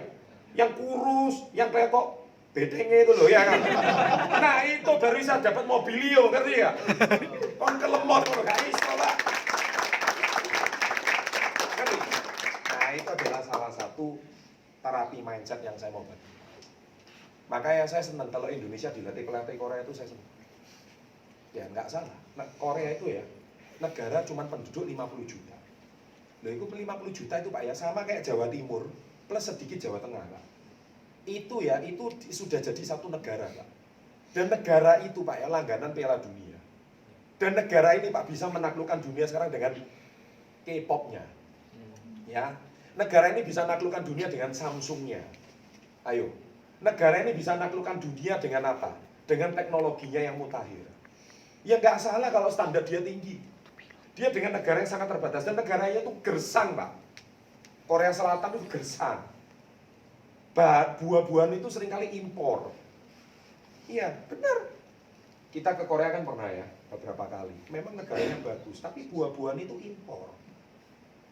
Yang kurus, yang kletok bedengnya itu loh, ya kan? Nah itu baru bisa dapat mobilio, ngerti gak? Kon ke lemon loh, gak iso Pak. Ngerti? Nah itu adalah salah satu terapi mindset yang saya mau bagi. Makanya saya senang kalau Indonesia dilatih pelatih Korea itu saya senang. Ya nggak salah. Nah, Korea itu ya negara cuma penduduk 50 juta. Loh itu 50 juta itu Pak ya sama kayak Jawa Timur plus sedikit Jawa Tengah Pak. Itu ya itu sudah jadi satu negara Pak. Dan negara itu Pak ya langganan Piala Dunia. Dan negara ini Pak bisa menaklukkan dunia sekarang dengan K-popnya. Ya, negara ini bisa menaklukkan dunia dengan Samsungnya. Ayo. Negara ini bisa menaklukkan dunia dengan apa? Dengan teknologinya yang mutakhir. Ya nggak salah kalau standar dia tinggi. Dia dengan negara yang sangat terbatas dan negaranya itu gersang Pak. Korea Selatan itu gersang. Buah-buahan itu seringkali impor. Iya benar. Kita ke Korea kan pernah ya beberapa kali. Memang negaranya bagus, tapi buah-buahan itu impor.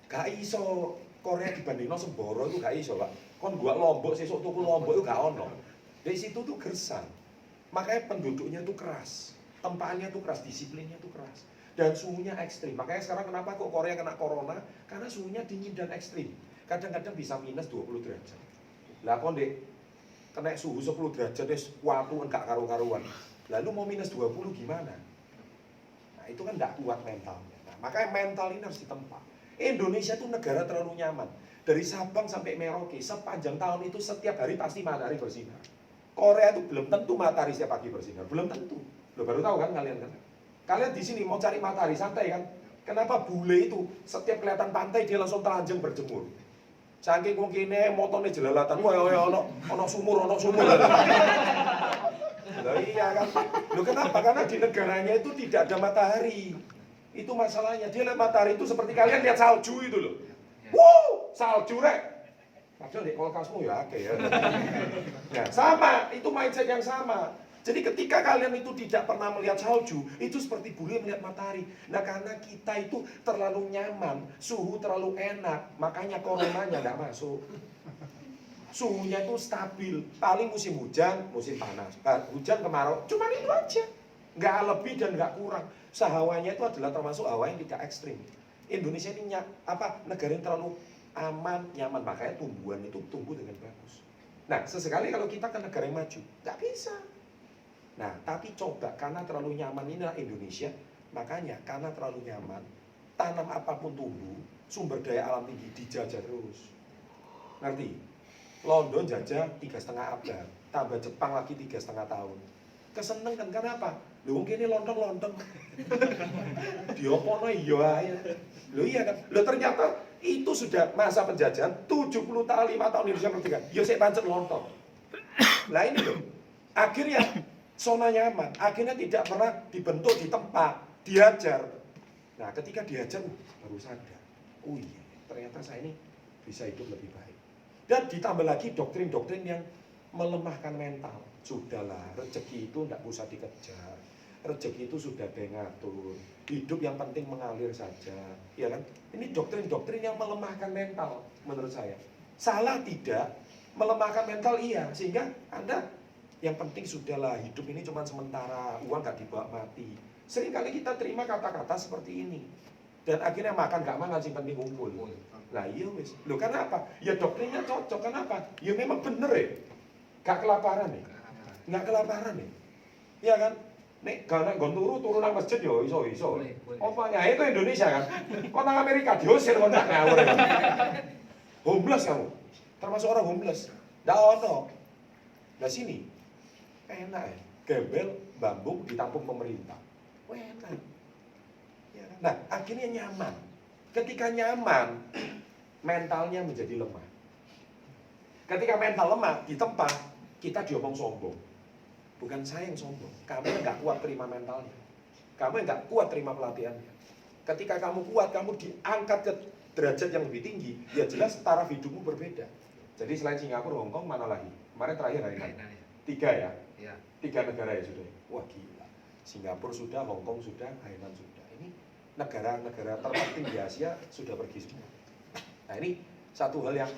Gak iso Korea dibanding Semboro itu gak iso Pak. Kon buat Lombok, sesuk tuku Lombok itu gak ono. Dari situ tuh gersang. Makanya penduduknya tuh keras. Tempaannya tuh keras, disiplinnya tuh keras. Dan suhunya ekstrim. Makanya sekarang kenapa kok Korea kena corona? Karena suhunya dingin dan ekstrim. Kadang-kadang bisa minus 20 derajat. Lah kon dek kena suhu 10 derajat wis kuatu enggak karu-karuan. Lalu mau minus 20 gimana? Nah, itu kan enggak kuat mentalnya. Nah, makanya mental ini harus ditempa. Indonesia tuh negara terlalu nyaman. Dari Sabang sampai Merauke, sepanjang tahun itu setiap hari pasti matahari bersinar. Korea itu belum tentu matahari setiap pagi bersinar, belum tentu. Lo baru tahu kan kalian kan? Kalian di sini mau cari matahari santai kan? Kenapa bule itu setiap kelihatan pantai dia langsung telanjang berjemur? Saking mungkinnya motornya jelalatan, wah ono sumur. Loh iya kan? Loh kenapa? Karena di negaranya itu tidak ada matahari. Itu masalahnya. Dia lihat matahari itu seperti kalian lihat salju itu loh. Wow, salju rek. Padahal di kulkasmu ya oke ya. Nah, sama, itu mindset yang sama. Jadi ketika kalian itu tidak pernah melihat salju, itu seperti bule melihat matahari. Nah karena kita itu terlalu nyaman, suhu terlalu enak, makanya coronanya nggak masuk. Suhunya itu stabil, paling musim hujan, musim panas, hujan kemarau, cuman itu aja. Nggak lebih dan nggak kurang. Sehawanya itu adalah termasuk hawa yang tidak ekstrim. Indonesia ini negara yang terlalu aman, nyaman, makanya tumbuhan itu tumbuh dengan bagus. Nah, sesekali kalau kita ke negara yang maju, nggak bisa. Nah, tapi coba, karena terlalu nyaman inilah Indonesia, makanya karena terlalu nyaman, tanam apapun tumbuh, sumber daya alam tinggi dijajah terus. Ngerti? London jajah 3,5 abad, tambah Jepang lagi 3,5 tahun. Keseneng kan, karena apa? Lho ini lontong. Diopono iya aja. Lho iya kan? Lho ternyata itu sudah masa penjajahan 70 tahun, 5 tahun Indonesia merdeka. Ya saya pancet lontong. Lah ini loh. Akhirnya zona nyaman, akhirnya tidak pernah dibentuk di tempat, diajar. Nah, ketika diajar baru sadar. Oh iya, ternyata saya ini bisa hidup lebih baik. Dan ditambah lagi doktrin-doktrin yang melemahkan mental. Sudahlah, rezeki itu tidak usah dikejar. Rezeki itu sudah ngatur. Hidup yang penting mengalir saja, ya kan? Ini doktrin-doktrin yang melemahkan mental menurut saya. Salah tidak, melemahkan mental iya, sehingga Anda yang penting sudahlah, hidup ini cuma sementara, uang nggak dibawa mati. Seringkali kita terima kata-kata seperti ini. Dan akhirnya makan nggak makan, sih penting kumpul. Lah iya wis. Loh karena apa? Ya doktrinnya cocok, kenapa? Ya memang bener ya. Gak kelaparan ya. Nggak kelaparan ya. Iya kan? Nek karena turu nang masjid yo iso. Apa ya itu Indonesia kan? Kok nang Amerika diusir kok ndak ngawur. Homeless kamu. Termasuk orang homeless. Ndak ono. Nah sini enak ya. Gembel bambu ditampung pemerintah. Enak. Ya kan? Nah, akhirnya nyaman. Ketika nyaman, mentalnya menjadi lemah. Ketika mental lemah di tempat, kita diomong sombong. Bukan saya yang sombong, kamu yang nggak kuat terima mentalnya. Kamu yang nggak kuat terima pelatihannya. Ketika kamu kuat, kamu diangkat ke derajat yang lebih tinggi, ya jelas taraf hidupmu berbeda. Jadi selain Singapura, Hong Kong, mana lagi? Kemarin terakhir hari ini? 3 ya? Iya. 3 negara ya sudah. Wah gila. Singapura sudah, Hong Kong sudah, Thailand sudah. Ini negara-negara terpenting di Asia sudah pergi semua. Nah ini satu hal yang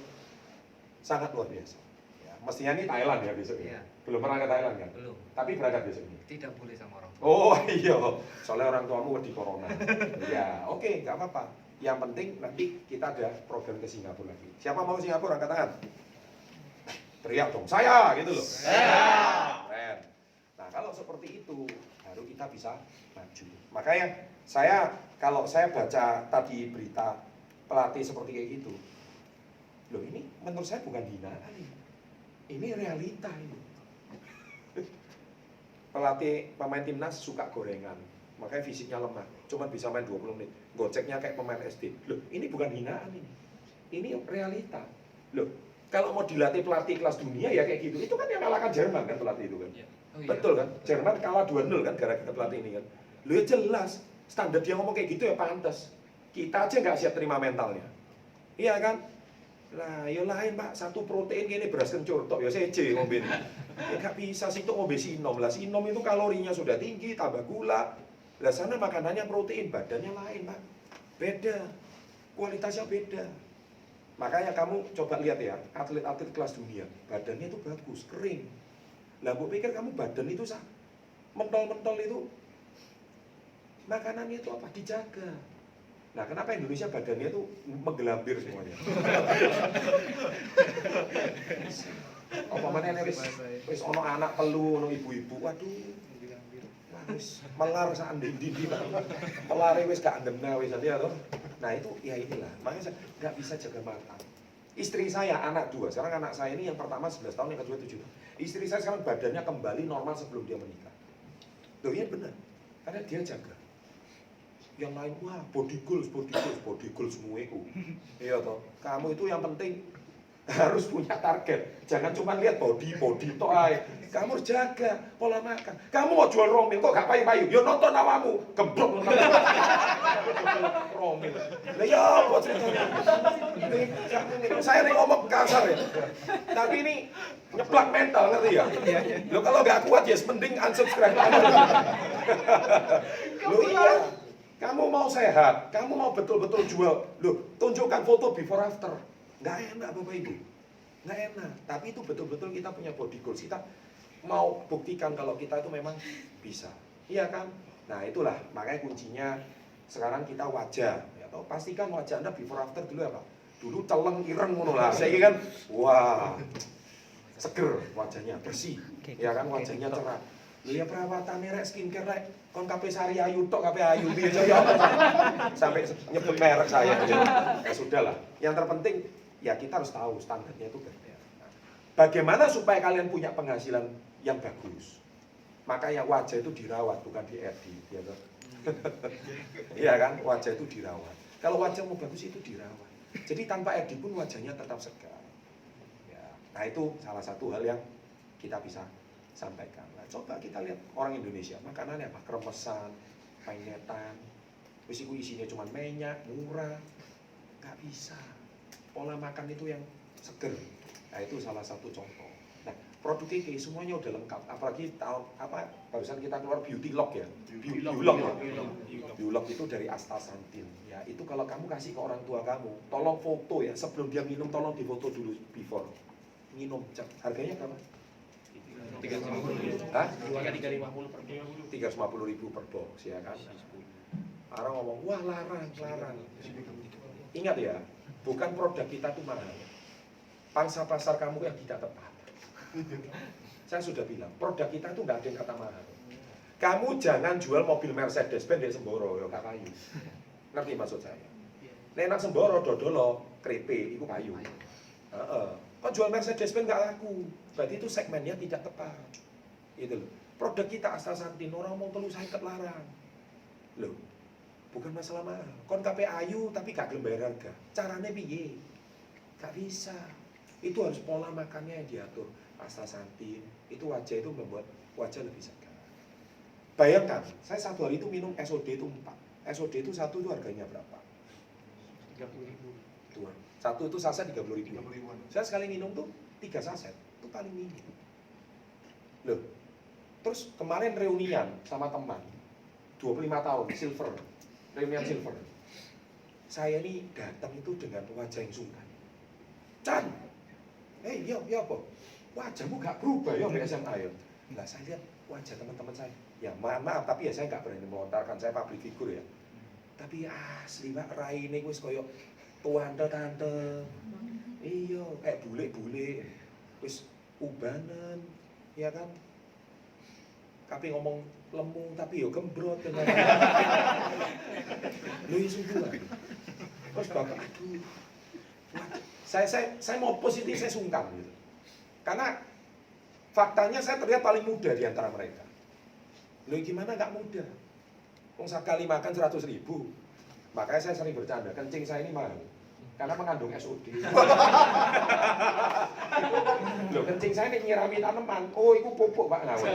sangat luar biasa. Ya, mestinya ini Thailand ya besok. Iya. Belum pernah ke Thailand kan? Belum. Tapi berangkat besok ini. Tidak boleh sama orang. Oh iya, soalnya orang tuamu di corona. Ya oke, nggak apa-apa. Yang penting nanti kita ada program ke Singapura lagi. Siapa mau Singapura angkat tangan? Teriak dong, saya gitu loh. Saya. Keren. Nah kalau seperti itu baru kita bisa maju. Makanya kalau saya baca tadi berita pelatih seperti kayak gitu, loh ini menurut saya bukan hinaan ini realita ini. Pelatih pemain timnas suka gorengan, makanya fisiknya lemah, cuma bisa main 20 menit, goceknya kayak pemain SD. Loh ini bukan hinaan ini realita. Loh kalau mau dilatih pelatih kelas dunia ya kayak gitu, itu kan yang kalahkan Jerman kan pelatih itu kan. Oh, iya. Betul kan? Jerman kalah 2-0 kan gara-gara pelatih ini kan. Loh ya jelas, standar dia ngomong kayak gitu ya pantas. Kita aja nggak siap terima mentalnya. Iya kan? Lah, ya lain Pak, satu protein gini beras kencur tok ya seje ngombe. Ya nggak bisa sih itu ngombe sinom. Lah sinom itu kalorinya sudah tinggi, tambah gula. Lah sana makanannya protein, badannya lain Pak. Beda. Kualitasnya beda. Makanya kamu coba lihat ya, atlet-atlet kelas dunia, badannya itu bagus, kering. Lah aku pikir kamu badan itu mentol-mentol itu makanannya itu apa? Dijaga. Nah, kenapa Indonesia badannya tuh menggelambir semuanya? Apa mana wis ono anak telu, ono ibu-ibu, waduh. Wis melar sak ndi-ndi Pak. Melare wis gak andemna wis ya toh. Nah, itu ya inilah. Makanya saya enggak bisa jaga mata. Istri saya anak 2, sekarang anak saya ini yang pertama 11 tahun, yang kedua 7 tahun. Istri saya sekarang badannya kembali normal sebelum dia menikah. Loh iya benar, karena dia jaga. Yang lain, wah body goals semua itu. Iya toh, kamu itu yang penting harus punya target. Jangan cuma lihat body tok ae. Kamu harus jaga pola makan. Kamu mau jual romil kok gak payu-payu? Yo nonton awamu, gemblok nonton. Romil. Lah ya apa ceritanya? Saya nih ngomong kasar ya. Tapi ini nyeplak mental ngerti ya? Lo kalau gak kuat ya mending unsubscribe. Lo iya. Kamu mau sehat, kamu mau betul-betul jual. Loh, tunjukkan foto before after. Nggak enak Bapak Ibu, nggak enak. Tapi itu betul-betul kita punya body goals. Kita mau buktikan kalau kita itu memang bisa, iya kan? Nah itulah makanya kuncinya sekarang kita wajah. Ya, toh, pastikan wajah Anda before after dulu apa? Dulu celeng ireng ngono lah. Saya kan, wah seger wajahnya, bersih, ya kan wajahnya cerah. Ya perawatannya rek skincare rek kon KP Sari Ayu tok KP Ayu biasa ya sampai nyebut merek saya ya sudahlah. Yang terpenting ya kita harus tahu standarnya itu beda. Bagaimana supaya kalian punya penghasilan yang bagus? Makanya wajah itu dirawat bukan diedit, ya kan? Iya kan? Wajah itu dirawat. Kalau wajah mau bagus itu dirawat. Jadi tanpa edit pun wajahnya tetap segar. Ya, nah itu salah satu hal yang kita bisa sampaikan. Nah, coba kita lihat orang Indonesia makanannya apa? Kremesan, penyetan, wis iku isinya cuma minyak, murah, nggak bisa. Pola makan itu yang seger. Nah itu salah satu contoh. Nah produk ini semuanya udah lengkap. Apalagi tahun apa barusan kita keluar Beauty Lock ya. Biolog itu dari astaxanthin. Ya itu kalau kamu kasih ke orang tua kamu, tolong foto ya sebelum dia minum, tolong difoto dulu before minum. Harganya berapa? 350. Hah? 350 per box. 350.000 per box ya kan. Orang ngomong wah larang. Ingat ya, bukan produk kita itu mahal. Pangsa pasar kamu yang tidak tepat. Saya sudah bilang, produk kita itu nggak ada yang kata mahal. Kamu jangan jual mobil Mercedes-Benz di Semboro, ya kayu. Ngerti maksud saya? Nenak Semboro dodolo krepe, itu kayu. Kok jual Mercedes-Benz nggak laku? Berarti itu segmennya tidak tepat. Gitu loh. Produk kita astaxanthin, orang mau telu saya larang. Loh, bukan masalah mahal. Kon KP ayu tapi gak gelem bayar harga. Caranya piye? Gak bisa. Itu harus pola makannya yang diatur. Astaxanthin, itu wajah itu membuat wajah lebih segar. Bayangkan, saya satu hari itu minum SOD itu 4. SOD itu satu itu harganya berapa? 30.000. Tuh. Satu itu saset 30.000. 30.000-an. Saya sekali minum tuh 3 saset, itu paling minim. Loh, terus kemarin reunian sama teman, 25 tahun, silver, reunian silver. Saya ini datang itu dengan wajah yang sungkan. Chan, iya apa? Wajahmu gak berubah ya di SMA ya? Enggak, saya lihat wajah teman-teman saya. Ya maaf, tapi ya saya gak berani melontarkan, saya public figure ya. Tapi asli Pak, raine wis koyo tante-tante. Iya, kayak bule-bule. Wis ubanan, ya kan? Tapi ngomong lemu tapi yo gembrot kan. Lho ya sungguh. Terus bapak aduh. Saya mau positif, saya sungkan gitu. Karena faktanya saya terlihat paling muda di antara mereka. Loh gimana nggak muda? Wong sekali makan 100.000. Makanya saya sering bercanda, kencing saya ini mahal. Karena mengandung SOD. Loh kencing saya ini nyirami tanaman. Oh itu pupuk Pak Nawar.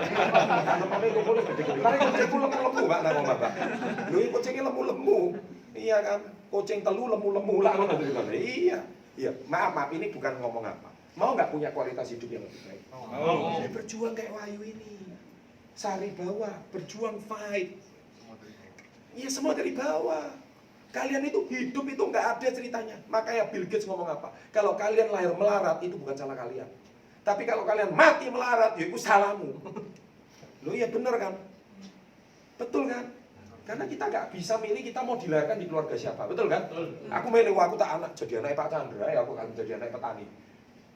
Tanamannya itu boleh gede-gede. Karena kucingku lemu-lemu Pak Nawar Bapak. Loh kucingnya lemu-lemu. Iya kan, kucing telu lemu-lemu lah. Iya. Iya, maaf ini bukan ngomong apa. Mau nggak punya kualitas hidup yang lebih baik? Oh. Berjuang kayak Wahyu ini. Sari bawah, berjuang fight. Iya semua dari bawah. Kalian itu hidup itu nggak ada ceritanya. Makanya Bill Gates ngomong apa? Kalau kalian lahir melarat itu bukan salah kalian. Tapi kalau kalian mati melarat, ya itu salahmu. Loh iya bener kan? Betul kan? Karena kita nggak bisa milih kita mau dilahirkan di keluarga siapa, betul kan? Betul. Aku milih aku tak anak jadi anak Pak Chandra, ya aku akan jadi anak petani.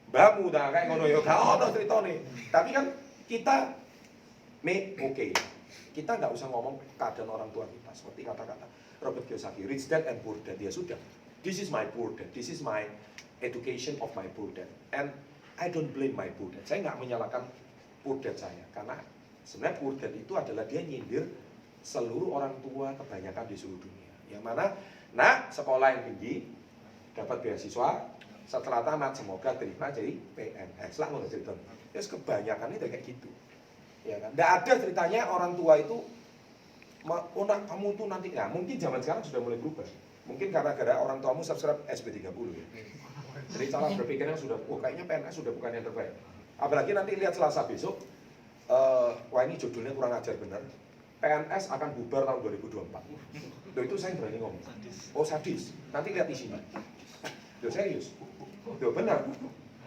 Mbahmu tak kayak ngono ya, gak ono ceritane. Tapi kan kita oke. Kita nggak usah ngomong keadaan orang tua kita seperti kata-kata Robert Kiyosaki, rich dad and poor dad. Ya sudah, this is my poor dad, this is my education of my poor dad. And I don't blame my poor dad. Saya nggak menyalahkan poor dad saya, karena sebenarnya poor dad itu adalah dia nyindir seluruh orang tua kebanyakan di seluruh dunia. Yang mana, nah sekolah yang tinggi, dapat beasiswa, setelah tamat semoga terima jadi PNS lah, nggak cerita. Terus kebanyakan itu kayak gitu, ya kan? Nggak ada ceritanya orang tua itu, oh nak kamu tuh nanti, nah mungkin zaman sekarang sudah mulai berubah. Mungkin gara-gara orang tuamu subscribe SB30 ya. Jadi cara berpikirnya sudah, oh kayaknya PNS sudah bukan yang terbaik. Apalagi nanti lihat Selasa besok, wah ini judulnya kurang ajar bener. PNS akan bubar tahun 2024. Loh itu saya berani ngomong. Oh sadis, nanti lihat isinya. Loh serius, loh benar.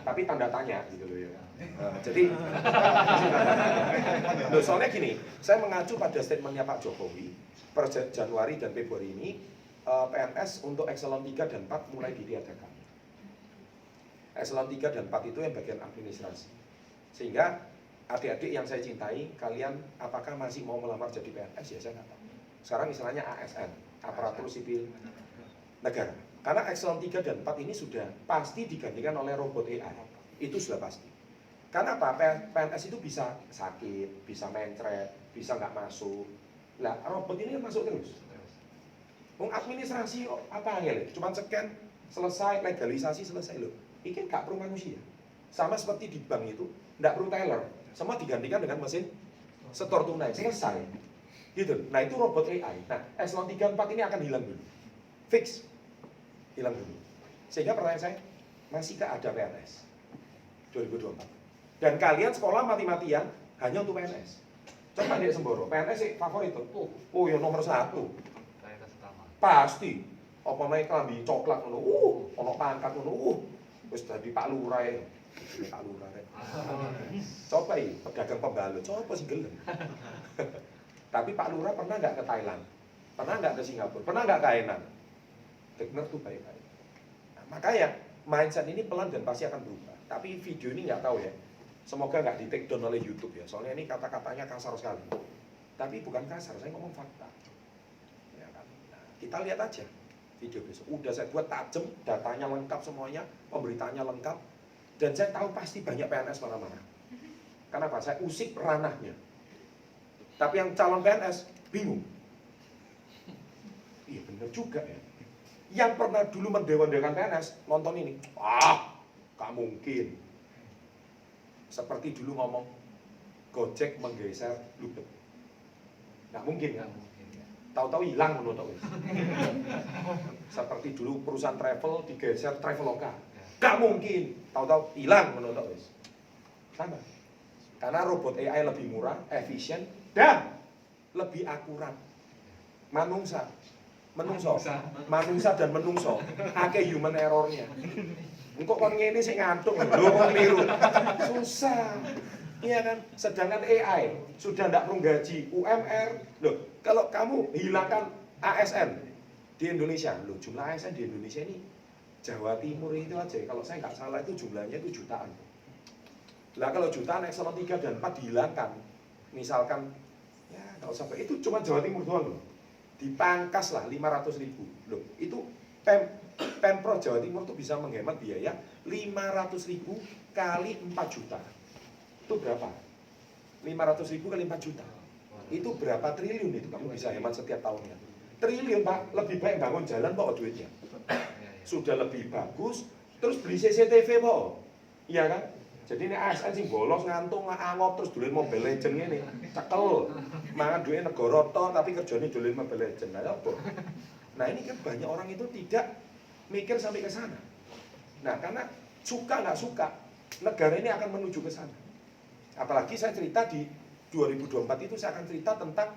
Tapi tanda tanya gitu loh ya. Jadi, loh soalnya gini, saya mengacu pada statementnya Pak Jokowi per Januari dan Februari ini, PNS untuk eselon 3 dan 4 mulai ditiadakan. Eselon 3 dan 4 itu yang bagian administrasi. Sehingga adik-adik yang saya cintai, kalian apakah masih mau melamar jadi PNS? Ya saya nggak tahu. Sekarang istilahnya ASN, aparatur sipil negara. Karena eselon 3 dan 4 ini sudah pasti digantikan oleh robot AI. Itu sudah pasti. Karena apa? PNS itu bisa sakit, bisa mencret, bisa nggak masuk. Lah robot ini kan masuk terus. Administrasi apa ya? Cuman scan, selesai, legalisasi selesai loh. Ini nggak perlu manusia. Sama seperti di bank itu, nggak perlu teller. Semua digantikan dengan mesin setor tunai, selesai. Gitu. Nah itu robot AI. Nah eselon 3 4 ini akan hilang dulu. Fix. Hilang dulu. Sehingga pertanyaan saya, masihkah ada PNS 2024? Dan kalian sekolah mati-matian hanya untuk PNS. Coba di Semboro, PNS sih favorit tuh. Oh ya nomor 1. Pasti. Apa namanya kelambi coklat ngono. Ono pangkat ngono. Wis dadi Pak Lurah. Pak Lurah. Coba iki pedagang pembalut, coba sih gelem. Tapi Pak Lurah pernah nggak ke Thailand? Pernah nggak ke Singapura? Pernah nggak ke Hainan? Benar tuh baik-baik. Nah, makanya mindset ini pelan dan pasti akan berubah. Tapi video ini nggak tahu ya. Semoga nggak di take down oleh YouTube ya. Soalnya ini kata-katanya kasar sekali. Tapi bukan kasar, saya ngomong fakta. Ya kan? Nah, kita lihat aja video besok. Udah saya buat tajam, datanya lengkap semuanya, pemberitaannya lengkap. Dan saya tahu pasti banyak PNS marah-marah. Kenapa? Saya usik ranahnya. Tapi yang calon PNS bingung. Iya benar juga ya. Yang pernah dulu mendewa-dewakan PNS nonton ini, gak mungkin. Seperti dulu ngomong Gojek menggeser Bluebird. Gak mungkin kan? Tahu-tahu hilang menurut aku. Seperti dulu perusahaan travel digeser Traveloka. Gak mungkin. Tahu-tahu hilang menurut aku. Sama. Karena robot AI lebih murah, efisien, dan lebih akurat. Manungsa dan menungso, akeh human errornya. Engkau kon ngene sing ngantuk, lho kok keliru. Susah. Iya kan? Sedangkan AI sudah tidak perlu gaji, UMR. Loh, kalau kamu hilangkan ASN di Indonesia, loh jumlah ASN di Indonesia ini Jawa Timur itu aja, kalau saya nggak salah itu jumlahnya itu jutaan. Lah kalau jutaan eselon 3 dan 4 dihilangkan, misalkan ya nggak usah, itu cuma Jawa Timur doang loh. Dipangkas lah 500.000. Loh, itu Pemprov Jawa Timur tuh bisa menghemat biaya 500.000 kali 4 juta. Itu berapa? 500.000 kali 4 juta. Itu berapa triliun itu kamu bisa hemat setiap tahunnya? Triliun Pak, lebih baik bangun jalan Pak duitnya. Sudah lebih bagus, terus beli CCTV Pak. Iya kan? Jadi ini ASN sing bolos ngantung angop terus dolen Mobile Legend ngene. Cekel. Mangan duit negara to tapi kerjane dolen Mobile Legend. Lah apa? Nah, ini kan banyak orang itu tidak mikir sampai ke sana. Nah, karena suka nggak suka, negara ini akan menuju ke sana. Apalagi saya cerita di 2024 itu saya akan cerita tentang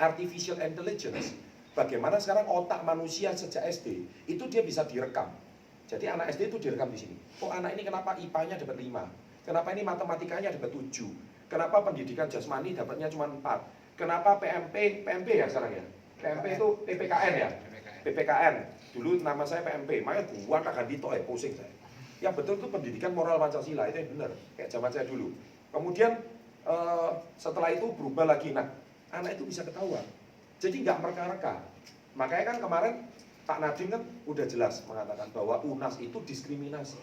artificial intelligence. Bagaimana sekarang otak manusia sejak SD itu dia bisa direkam. Jadi anak SD itu direkam di sini. Oh anak ini kenapa IPA-nya dapat 5? Kenapa ini matematikanya dapat 7? Kenapa pendidikan jasmani dapatnya cuma 4? Kenapa PMP ya sekarang ya? PMP itu PPKN ya? PPKN. Dulu nama saya PMP, makanya gua tak ganti toh pusing saya. Yang betul itu pendidikan moral Pancasila, itu yang benar. Kayak zaman saya dulu. Kemudian setelah itu berubah lagi. Nah, anak itu bisa ketahuan. Jadi nggak mereka-reka. Makanya kan kemarin Pak Nadiem kan udah jelas mengatakan bahwa UNAS itu diskriminasi.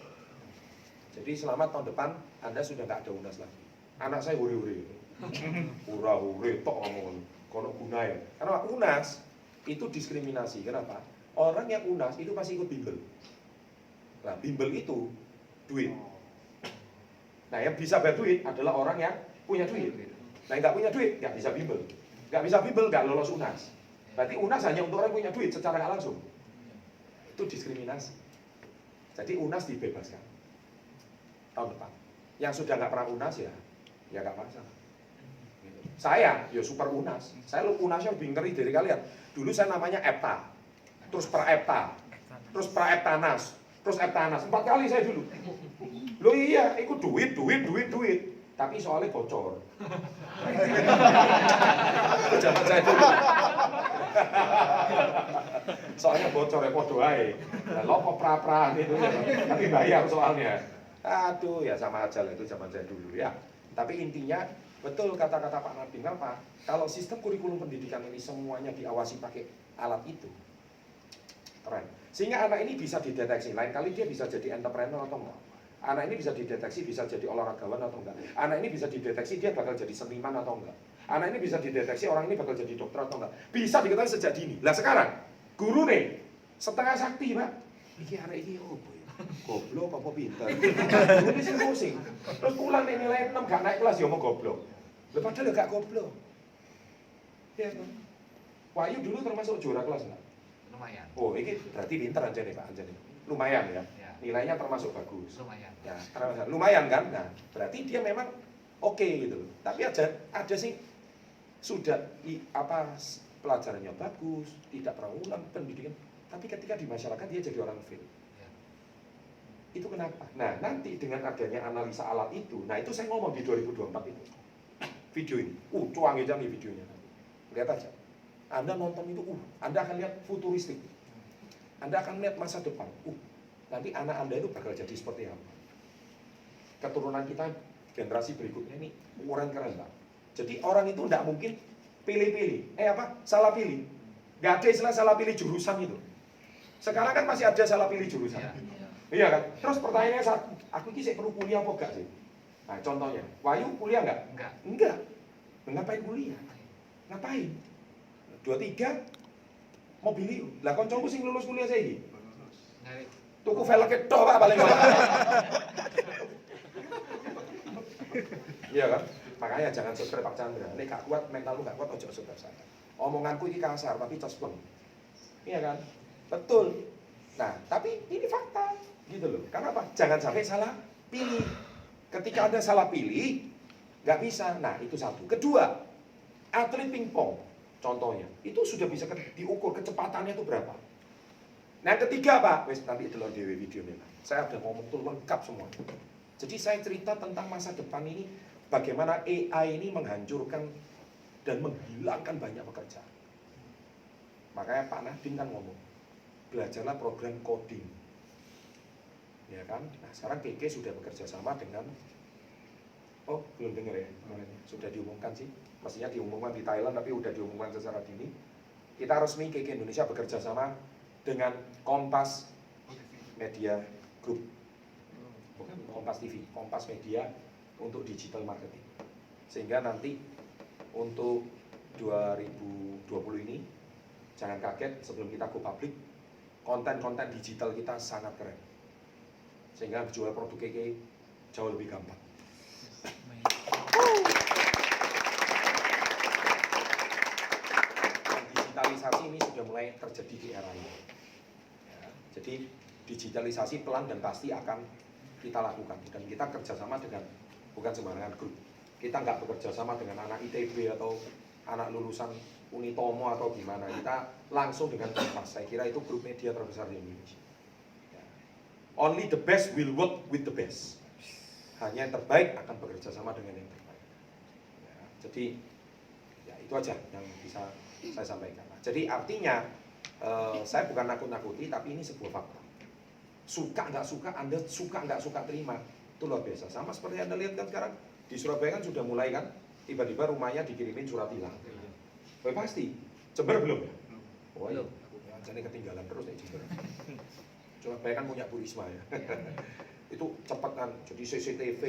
Jadi selama tahun depan Anda sudah nggak ada UNAS lagi. Anak saya huri-huri, hura-huri, tok ngomong, kono guna ya. Karena UNAS itu diskriminasi. Kenapa? Orang yang UNAS itu pasti ikut bimbel. Nah, bimbel itu duit. Nah, yang bisa bayar duit adalah orang yang punya duit. Nah, yang nggak punya duit nggak bisa bimbel. Nggak bisa bimbel nggak lolos UNAS. Berarti UNAS hanya untuk orang yang punya duit secara nggak langsung. Itu diskriminasi. Jadi UNAS dibebaskan tahun depan. Yang sudah nggak pernah UNAS ya nggak masalah. Saya ya super UNAS. Saya UNASnya lebih ngeri dari kalian. Dulu saya namanya EPTA, terus pra-EPTA, terus pra-EPTANAS, terus EPTANAS. 4 kali saya dulu. Loh iya, ikut duit. Tapi soalnya bocor. Itu zaman saya dulu. Soalnya bocor ya podo ae. Lah lopo pra-pra itu tapi bayar soalnya. Aduh ya sama aja lah itu zaman saya dulu ya. Tapi intinya betul kata-kata Pak Nadiem apa? Kalau sistem kurikulum pendidikan ini semuanya diawasi pakai alat itu, keren. Sehingga anak ini bisa dideteksi. Lain kali dia bisa jadi entrepreneur atau enggak. Anak ini bisa dideteksi bisa jadi olahragawan atau enggak. Anak ini bisa dideteksi dia bakal jadi seniman atau enggak. Anak ini bisa dideteksi orang ini bakal jadi dokter atau enggak. Bisa diketahui sejak dini. Lah sekarang guru nih setengah sakti Pak. Iki anak ini boy. Goblok apa pinter. Ini sing pusing. Terus pulang nih nilai 6 gak naik kelas ya mau goblok. Lah padahal gak goblok. Ya kan. Wahyu dulu termasuk juara kelas enggak? Lumayan. Oh, ini berarti pinter aja nih Pak Anjani. Lumayan ya. Ya. Nilainya termasuk bagus. Lumayan. Ya, lumayan kan? Nah, berarti dia memang oke gitu loh. Tapi ada sih sudah pelajarannya bagus, tidak pernah ulang pendidikan. Tapi ketika di masyarakat dia jadi orang fail. Ya. Itu kenapa? Nah, nanti dengan adanya analisa alat itu, nah itu saya ngomong di 2024 itu. Video ini, cuang aja nih videonya. Lihat aja. Anda nonton itu, Anda akan lihat futuristik. Anda akan lihat masa depan. Nanti anak Anda itu bakal jadi seperti apa? Keturunan kita, generasi berikutnya ini keren Pak. Jadi orang itu tidak mungkin pilih-pilih. Salah pilih. Gak ada istilah salah pilih jurusan itu. Sekarang kan masih ada salah pilih jurusan. Ya. Iya kan? Terus pertanyaannya aku ini perlu kuliah apa enggak sih? Nah contohnya, Wahyu kuliah enggak? Enggak. Enggak. Ngapain kuliah? Ngapain? 23 mobil itu. Lah koncoku sing lulus kuliah saiki. Nyari. Tuku velg tok Pak paling ora. Iya kan? Makanya jangan subscribe Pak Chandra. Nek gak kuat mental lu gak kuat ojo subscribe saya. Omonganku ini kasar tapi cospleng. Iya kan? Betul. Nah, tapi ini fakta gitu loh. Karena apa? Jangan sampai salah pilih. Ketika Anda salah pilih, nggak bisa. Nah, itu satu. Kedua, atlet pingpong, contohnya, itu sudah bisa diukur kecepatannya itu berapa. Nah, ketiga Pak, wes nanti delok dhewe videonya. Saya udah ngomong tuh lengkap semua. Jadi saya cerita tentang masa depan ini, bagaimana AI ini menghancurkan dan menghilangkan banyak pekerjaan. Makanya Pak Nadiem kan ngomong, belajarlah program coding. Ya kan? Nah, sekarang KK sudah bekerja sama dengan belum dengar ya kemarin. Sudah diumumkan sih. Mestinya diumumkan di Thailand tapi udah diumumkan secara dini. Kita resmi KK Indonesia bekerja sama dengan Kompas Media Group. Bukan Kompas TV, Kompas Media untuk digital marketing. Sehingga nanti untuk 2020 ini jangan kaget sebelum kita go public, konten-konten digital kita sangat keren. Sehingga jual produk KK jauh lebih gampang. Digitalisasi ini sudah mulai terjadi di era ini. Ya, jadi digitalisasi pelan dan pasti akan kita lakukan. Dan kita kerjasama dengan bukan sembarangan grup. Kita nggak bekerja sama dengan anak ITB atau anak lulusan Unitomo atau gimana. Kita langsung dengan Kompas. Saya kira itu grup media terbesar di Indonesia. Only the best will work with the best. Hanya yang terbaik akan bekerja sama dengan yang terbaik. Ya, jadi ya itu aja yang bisa saya sampaikan. Jadi artinya saya bukan nakut-nakuti, tapi ini sebuah fakta. Suka nggak suka, Anda suka nggak suka terima, itu luar biasa. Sama seperti Anda lihat kan sekarang di Surabaya kan sudah mulai kan, tiba-tiba rumahnya dikirimin surat tilang. Oh, pasti. Jember belum ya? Oh, iya. Jadi ketinggalan terus nih Jember. Coba bayangkan punya Bu Risma ya. Itu cepat kan, jadi CCTV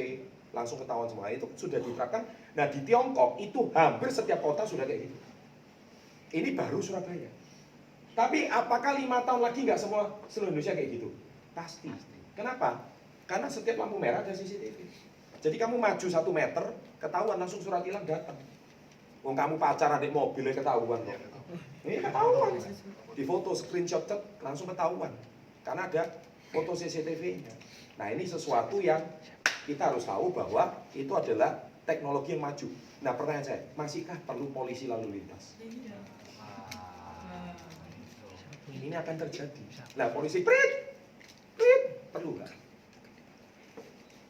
langsung ketahuan semua, itu sudah diterapkan. Nah di Tiongkok itu hampir setiap kota sudah kayak gitu. Ini baru Surabaya. Tapi apakah 5 tahun lagi nggak semua seluruh Indonesia kayak gitu? Pasti. Kenapa? Karena setiap lampu merah ada CCTV. Jadi kamu maju 1 meter, ketahuan langsung surat tilang datang. Wong kamu pacaran di mobilnya ketahuan kok. Ini ketahuan. Di foto screenshot langsung ketahuan. Karena ada foto CCTV-nya. Nah ini sesuatu yang kita harus tahu bahwa itu adalah teknologi yang maju. Nah pertanyaan saya, masihkah perlu polisi lalu lintas? Ini akan terjadi. Nah polisi prit, perlu nggak?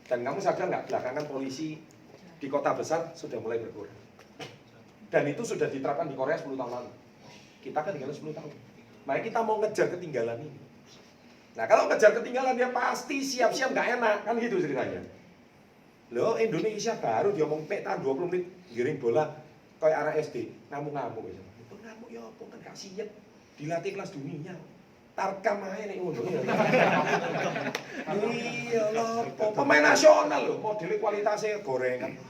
Dan kamu sadar nggak belakangan polisi di kota besar sudah mulai berkurang. Dan itu sudah diterapkan di Korea 10 tahun lalu. Kita kan tinggal 10 tahun. Makanya kita mau ngejar ketinggalan ini. Nah kalau ngejar ketinggalan dia pasti siap-siap nggak enak, kan gitu ceritanya. Loh Indonesia baru dia ngomong peta 20 menit giring bola kayak anak SD, ngamuk-ngamuk gitu. Itu ngamuk ya apa kan gak siap dilatih kelas dunia. Tarkam aja nih ngono ya. Iya loh, pemain nasional loh, modelnya kualitasnya gorengan.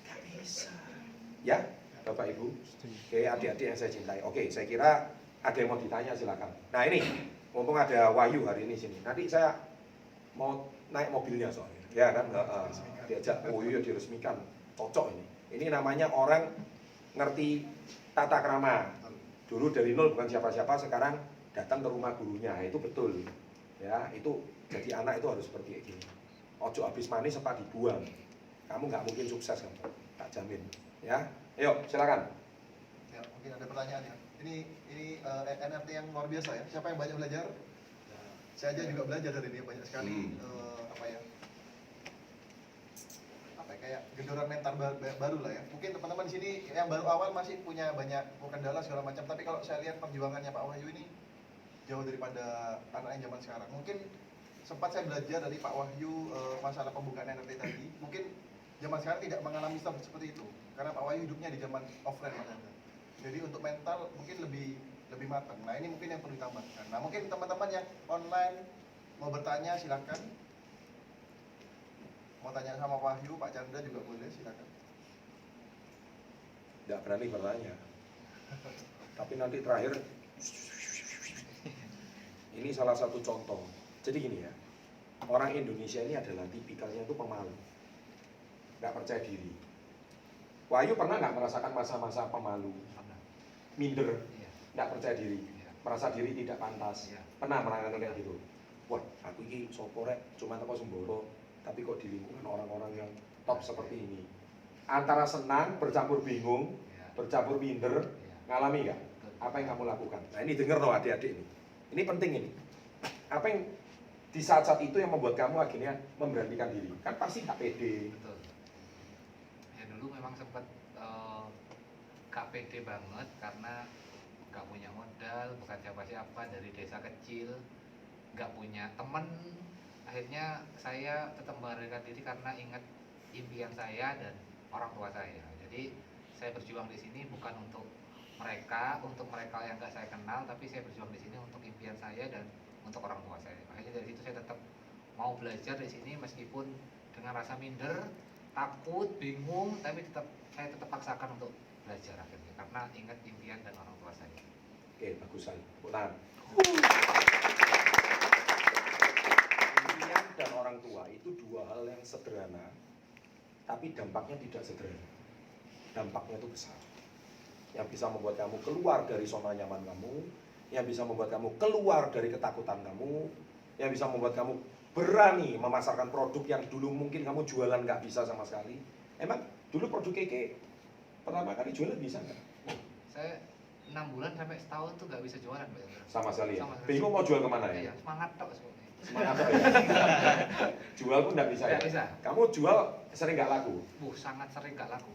Gak bisa. Ya, Bapak Ibu, oke adik-adik yang saya cintai. Oke, saya kira ada yang mau ditanya silakan. Nah ini, mumpung ada Wahyu hari ini sini. Nanti saya mau naik mobilnya soalnya. Ya kan, diajak, oh iya diresmikan, cocok ini. Ini namanya orang ngerti tata krama. Dulu dari nol bukan siapa-siapa, sekarang datang ke rumah gurunya, itu betul. Ya, itu jadi anak itu harus seperti ini. Ojo habis manis apa dibuang. Kamu nggak mungkin sukses kamu, tak jamin. Ya, ayo silakan. Ya, mungkin ada pertanyaan ya. Ini NFT yang luar biasa ya. Siapa yang banyak belajar? Saya aja juga belajar dari ini banyak sekali. Kayak gendoran mental baru lah ya. Mungkin teman-teman di sini yang baru awal masih punya banyak kendala segala macam. Tapi kalau saya lihat perjuangannya Pak Wahyu ini jauh daripada anak yang zaman sekarang. Mungkin sempat saya belajar dari Pak Wahyu masalah pembukaan NFT tadi. Mungkin zaman sekarang tidak mengalami seperti itu. Karena Pak Wahyu hidupnya di zaman offline Mas Anda. Jadi untuk mental mungkin lebih matang. Nah ini mungkin yang perlu ditambahkan. Nah mungkin teman-teman yang online mau bertanya silakan. Mau tanya sama Wahyu, Pak Chandra juga boleh, silakan. Nggak berani bertanya. Tapi nanti terakhir, ini salah satu contoh. Jadi gini ya, orang Indonesia ini adalah tipikalnya itu pemalu, nggak percaya diri. Wahyu pernah nggak merasakan masa-masa pemalu, minder, nggak percaya diri, merasa diri tidak pantas, pernah merasakan kayak gitu. Wah, aku ini soporek, cuma teko Semboro, tapi kok di lingkungan orang-orang yang top seperti ini. Antara senang, bercampur bingung, bercampur minder, ngalami nggak? Apa yang kamu lakukan? Nah ini denger loh adik-adik ini. Ini penting ini. Apa yang di saat-saat itu yang membuat kamu akhirnya memberanikan diri? Kan pasti nggak pede. Betul. Ya dulu memang sempat gak pede banget karena gak punya modal, bukan siapa-siapa, dari desa kecil, gak punya temen. Akhirnya saya tetap memberanikan diri karena ingat impian saya dan orang tua saya. Jadi saya berjuang di sini bukan untuk mereka yang nggak saya kenal, tapi saya berjuang di sini untuk impian saya dan untuk orang tua saya. Akhirnya dari situ saya tetap mau belajar di sini meskipun dengan rasa minder, takut, bingung, tapi saya tetap paksakan untuk belajar akhirnya karena ingat impian dan orang tua saya. Oke, bagusan. Pulang. Dan orang tua itu dua hal yang sederhana, tapi dampaknya tidak sederhana. Dampaknya itu besar. Yang bisa membuat kamu keluar dari zona nyaman kamu, yang bisa membuat kamu keluar dari ketakutan kamu, yang bisa membuat kamu berani memasarkan produk yang dulu mungkin kamu jualan nggak bisa sama sekali. Emang dulu produk Keke pertama kali jualan bisa nggak? Saya 6 bulan sampai setahun tuh nggak bisa jualan, Pak. Sama sekali ya? Sama sekali. Bingung mau jual kemana ya? Iya, semangat tok sebenarnya. Semangat ya? Jual pun nggak bisa ya? Nggak bisa. Kamu jual sering nggak laku? Sangat sering nggak laku.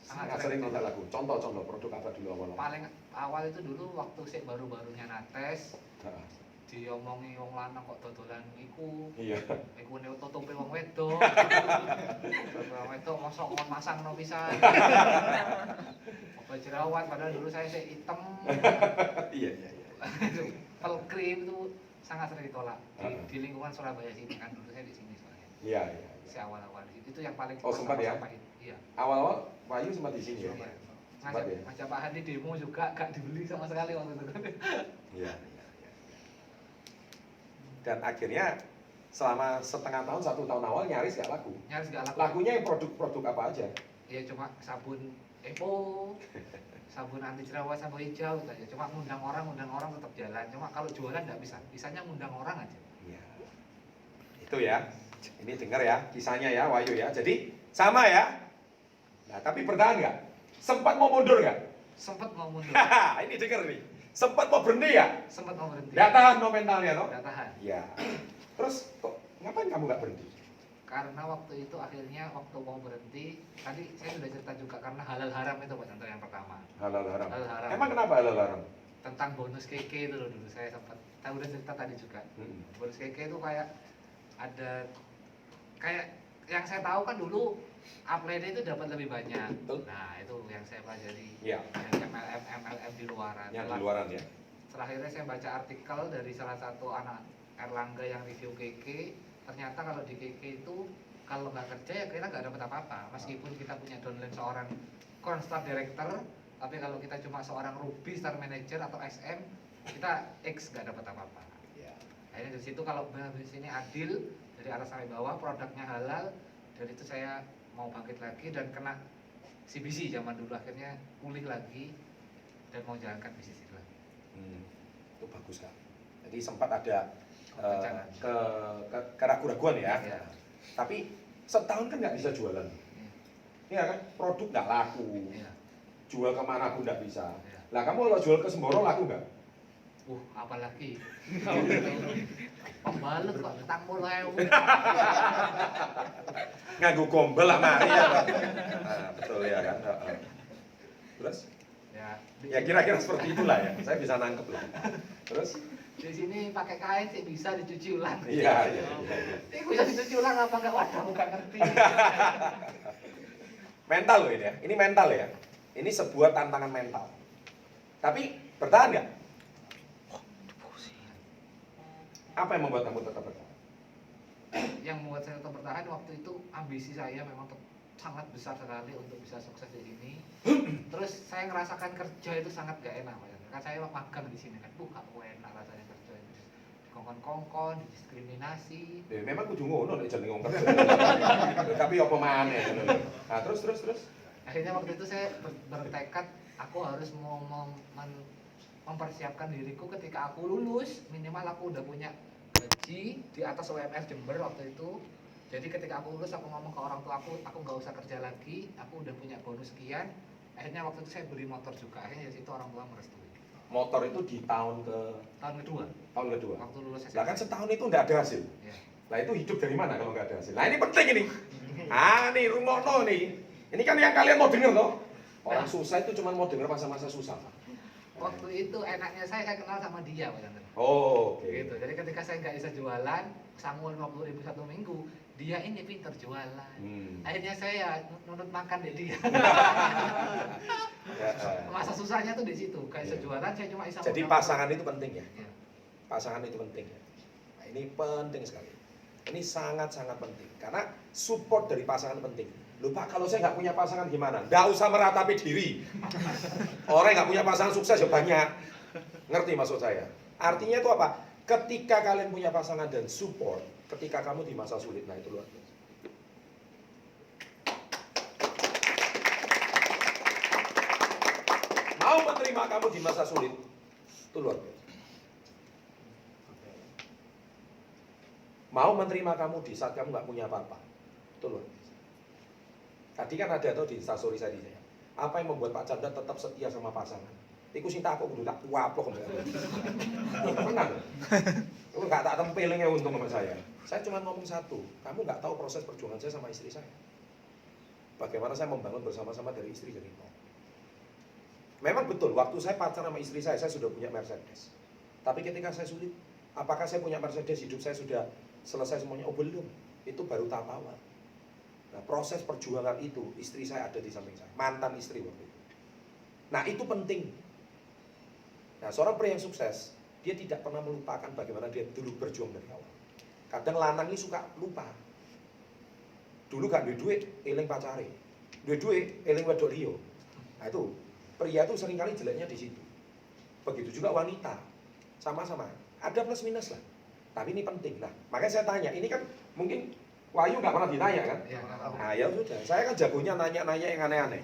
Sangat sering tidak laku. Contoh-contoh produk apa dulu awal? Paling awal itu dulu waktu sih baru-barunya Nates, Nah, diomongi wong lanang kok dodolan iku. iya. Iku ne tutupe wong wedok. Wong wedok mosok kon masang no pisan. Apa jerawat padahal dulu saya sih hitam. Iya. Pelkrim itu sangat sering ditolak Heeh. di lingkungan Surabaya sini kan dulu saya di sini soalnya. Iya, iya. Si awal-awal di situ itu yang paling Oh, sempat ya? sampah itu. Iya. Awal-awal Wahyu sempat di sini ya? Iya. Sempat ya? Ngajak Pak Hadi demo juga gak dibeli sama sekali waktu itu. Iya, iya, iya. Dan akhirnya selama setengah tahun, 1 tahun awal nyaris gak laku. Nyaris gak laku. Lakunya yang produk-produk apa aja? Ya cuma sabun Epo, sabun anti jerawat, sabun hijau gitu aja. Cuma ngundang orang tetap jalan. Cuma kalau jualan nggak bisa. Bisanya ngundang orang aja. Iya. Itu ya. Ini dengar ya kisahnya ya Wahyu ya. Jadi sama ya. Nah tapi bertahan nggak? Sempat mau mundur nggak? Sempet mau mundur, Ini dengar nih. Sempat mau berhenti ya? sempet mau berhenti. Nggak tahan no mentalnya toh? Nggak tahan. Iya. Terus kok ngapain kamu nggak berhenti? Karena waktu itu akhirnya waktu mau berhenti, tadi saya sudah cerita juga karena halal haram itu Pak contoh yang pertama. Halal haram. Halal haram. Emang kenapa halal haram? Tentang bonus KK itu loh dulu saya sempat. Saya udah cerita tadi juga. Hmm. Bonus KK itu kayak ada kayak yang saya tahu kan dulu upload itu dapat lebih banyak. Betul. Nah itu yang saya pelajari. Iya. Yang MLM di luaran. Yang di luaran ya. Terakhirnya saya baca artikel dari salah satu anak Erlangga yang review KK. Ternyata kalau di KK itu kalau nggak kerja ya kita nggak dapat apa-apa. Meskipun kita punya downline seorang Constar Director, tapi kalau kita cuma seorang Ruby Star Manager atau SM, kita X nggak dapat apa-apa. Iya. Akhirnya dari situ kalau bisnis ini adil dari atas sampai bawah, produknya halal, dari itu saya mau bangkit lagi dan kena CBC zaman dulu akhirnya pulih lagi dan mau jalankan bisnis itu lagi. Itu bagus kan. Jadi sempat ada Kepanjangan. keraguan-raguan ya. Iya. Tapi setahun kan nggak bisa jualan. Iya kan? Produk nggak laku. Iya. Jual kemana pun nggak bisa. Iya. Lah kamu kalau jual ke Semboro laku nggak? Apalagi pembalut kok tentang mulai. Nganggu gombel lah mari ya. Nah, betul ya kan. Heeh. Terus? Ya kira-kira seperti itulah ya. Saya bisa nangkep lah. Terus? Di sini pakai kain sih bisa dicuci ulang. Iya, iya, iya. Ini bisa dicuci ulang apa enggak? Waduh, nggak ngerti. Mental loh ini ya. Ini mental ya. Ini sebuah tantangan mental. Tapi bertahan nggak? Apa yang membuat kamu tetap bertahan? Yang membuat saya tetap bertahan waktu itu ambisi saya memang sangat besar sekali untuk bisa sukses di sini. Terus saya ngerasakan kerja itu sangat gak enak, kan saya magang di sini kan, gak enak rasanya kerja itu. Dikongkon-kongkon, didiskriminasi. Memang kudu ngono nek jenenge wong kerja. Tapi apa maneh ngono lho. Nah, terus. Akhirnya waktu itu saya bertekad aku harus mempersiapkan diriku ketika aku lulus, minimal aku udah punya gaji di atas UMR Jember waktu itu. Jadi ketika aku lulus aku ngomong ke orang tua aku nggak usah kerja lagi, aku udah punya bonus sekian. Akhirnya waktu itu saya beli motor juga, akhirnya dari situ orang tua merestui. Motor itu di tahun Kedua, kedua. waktu lulus SMA. Lah kan setahun itu nggak ada hasil. Ya. Lah itu hidup dari mana kalau nggak ada hasil? Nah ini penting ini. Nih rumono nih. Ini kan yang kalian mau denger toh. Orang susah itu cuma mau denger masa-masa susah. Waktu itu enaknya saya kenal sama dia Pak Chandra. Oh, oke. Gitu. Jadi ketika saya nggak bisa jualan, sanggup 50.000 satu minggu, dia ini pintar jualan. Akhirnya saya nunut makan deh dia. Masa susahnya tuh di situ. Kayak sejualan saya cuma bisa. Jadi pasangan itu penting ya. Iya. Pasangan itu penting ya. Nah, ini penting sekali. Ini sangat-sangat penting karena support dari pasangan penting. Lupa kalau saya nggak punya pasangan gimana? Nggak usah meratapi diri. Orang yang nggak punya pasangan sukses ya banyak. Ngerti maksud saya? Artinya itu apa? Ketika kalian punya pasangan dan support, ketika kamu di masa sulit, nah itu luar biasa. Mau menerima kamu di masa sulit, itu luar biasa. Mau menerima kamu di saat kamu nggak punya apa-apa, itu luar biasa. Tadi kan ada tuh di instastory saya, apa yang membuat Pak Chandra tetap setia sama pasangan? Iku sing tak aku kudu tak kuaplok. Benar. Itu nggak tak tempelingnya untung sama saya. Saya cuma ngomong satu, kamu nggak tahu proses perjuangan saya sama istri saya. Bagaimana saya membangun bersama-sama dari istri dari nol. Memang betul, waktu saya pacaran sama istri saya sudah punya Mercedes. Tapi ketika saya sulit, apakah saya punya Mercedes, hidup saya sudah selesai semuanya? Oh belum, itu baru tahap awal. Nah proses perjuangan itu, istri saya ada di samping saya, mantan istri waktu itu. Nah itu penting. Nah, seorang pria yang sukses, dia tidak pernah melupakan bagaimana dia dulu berjuang dari awal. Kadang lanang ini suka lupa. Dulu gak duit duit, eling pacare. Duit duit, eling wedok liya. Nah itu, pria itu seringkali jeleknya di situ. Begitu juga wanita, sama-sama. Ada plus minus lah. Tapi ini penting. Nah, makanya saya tanya, ini kan mungkin Wahyu nggak pernah ditanya kan? Iya, nggak apa-apa. Nah ya sudah, saya kan jagonya nanya-nanya yang aneh-aneh.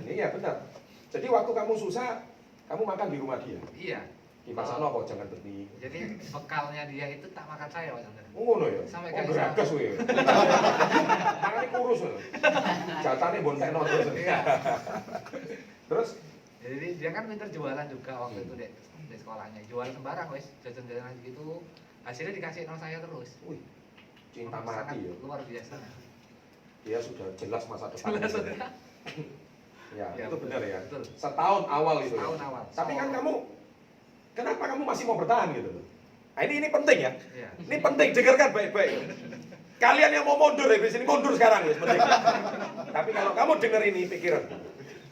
Ini ya benar. Jadi waktu kamu susah, kamu makan di rumah dia. Iya. Kipas sana kok jangan benih. Jadi bekalnya dia itu tak makan saya Pak Chandra. Oh ngono ya. Sampai Oh kayak geragas kowe. Makane kurus lho. Jatane bontekno terus. Iya. Terus Jadi dia kan pinter jualan juga waktu itu di sekolahnya. Jual sembarang wes, jajan-jajanan gitu. Hasilnya dikasih sama saya terus. wih, cinta Sangat mati ya. luar biasa. Dia sudah jelas masa depan. Jelas. Ya, Ya, itu betul, benar ya. betul. Setahun awal itu ya. Setahun awal. Tapi kan kamu kenapa kamu masih mau bertahan gitu loh? Nah, ini penting ya. Iya. Ini penting, dengarkan baik-baik. Kalian yang mau mundur ya, sini mundur sekarang ya, penting. Tapi kalau kamu dengar ini pikiran,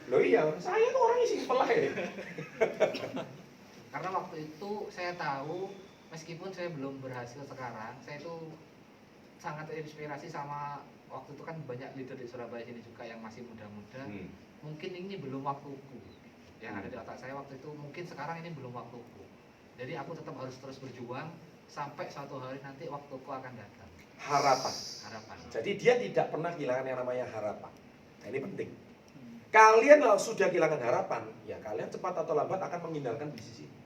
loh iya, saya tuh orangnya simpel lah ya. Karena waktu itu saya tahu meskipun saya belum berhasil sekarang, saya itu sangat terinspirasi sama waktu itu kan banyak leader di Surabaya sini juga yang masih muda-muda. Mungkin ini belum waktuku. Yang ada di otak saya waktu itu mungkin sekarang ini belum waktuku. Jadi aku tetap harus terus berjuang sampai suatu hari nanti waktuku akan datang. Harapan. Harapan. Jadi dia tidak pernah kehilangan yang namanya harapan. Nah, ini penting. Kalian kalau sudah kehilangan harapan, ya kalian cepat atau lambat akan meninggalkan bisnis ini.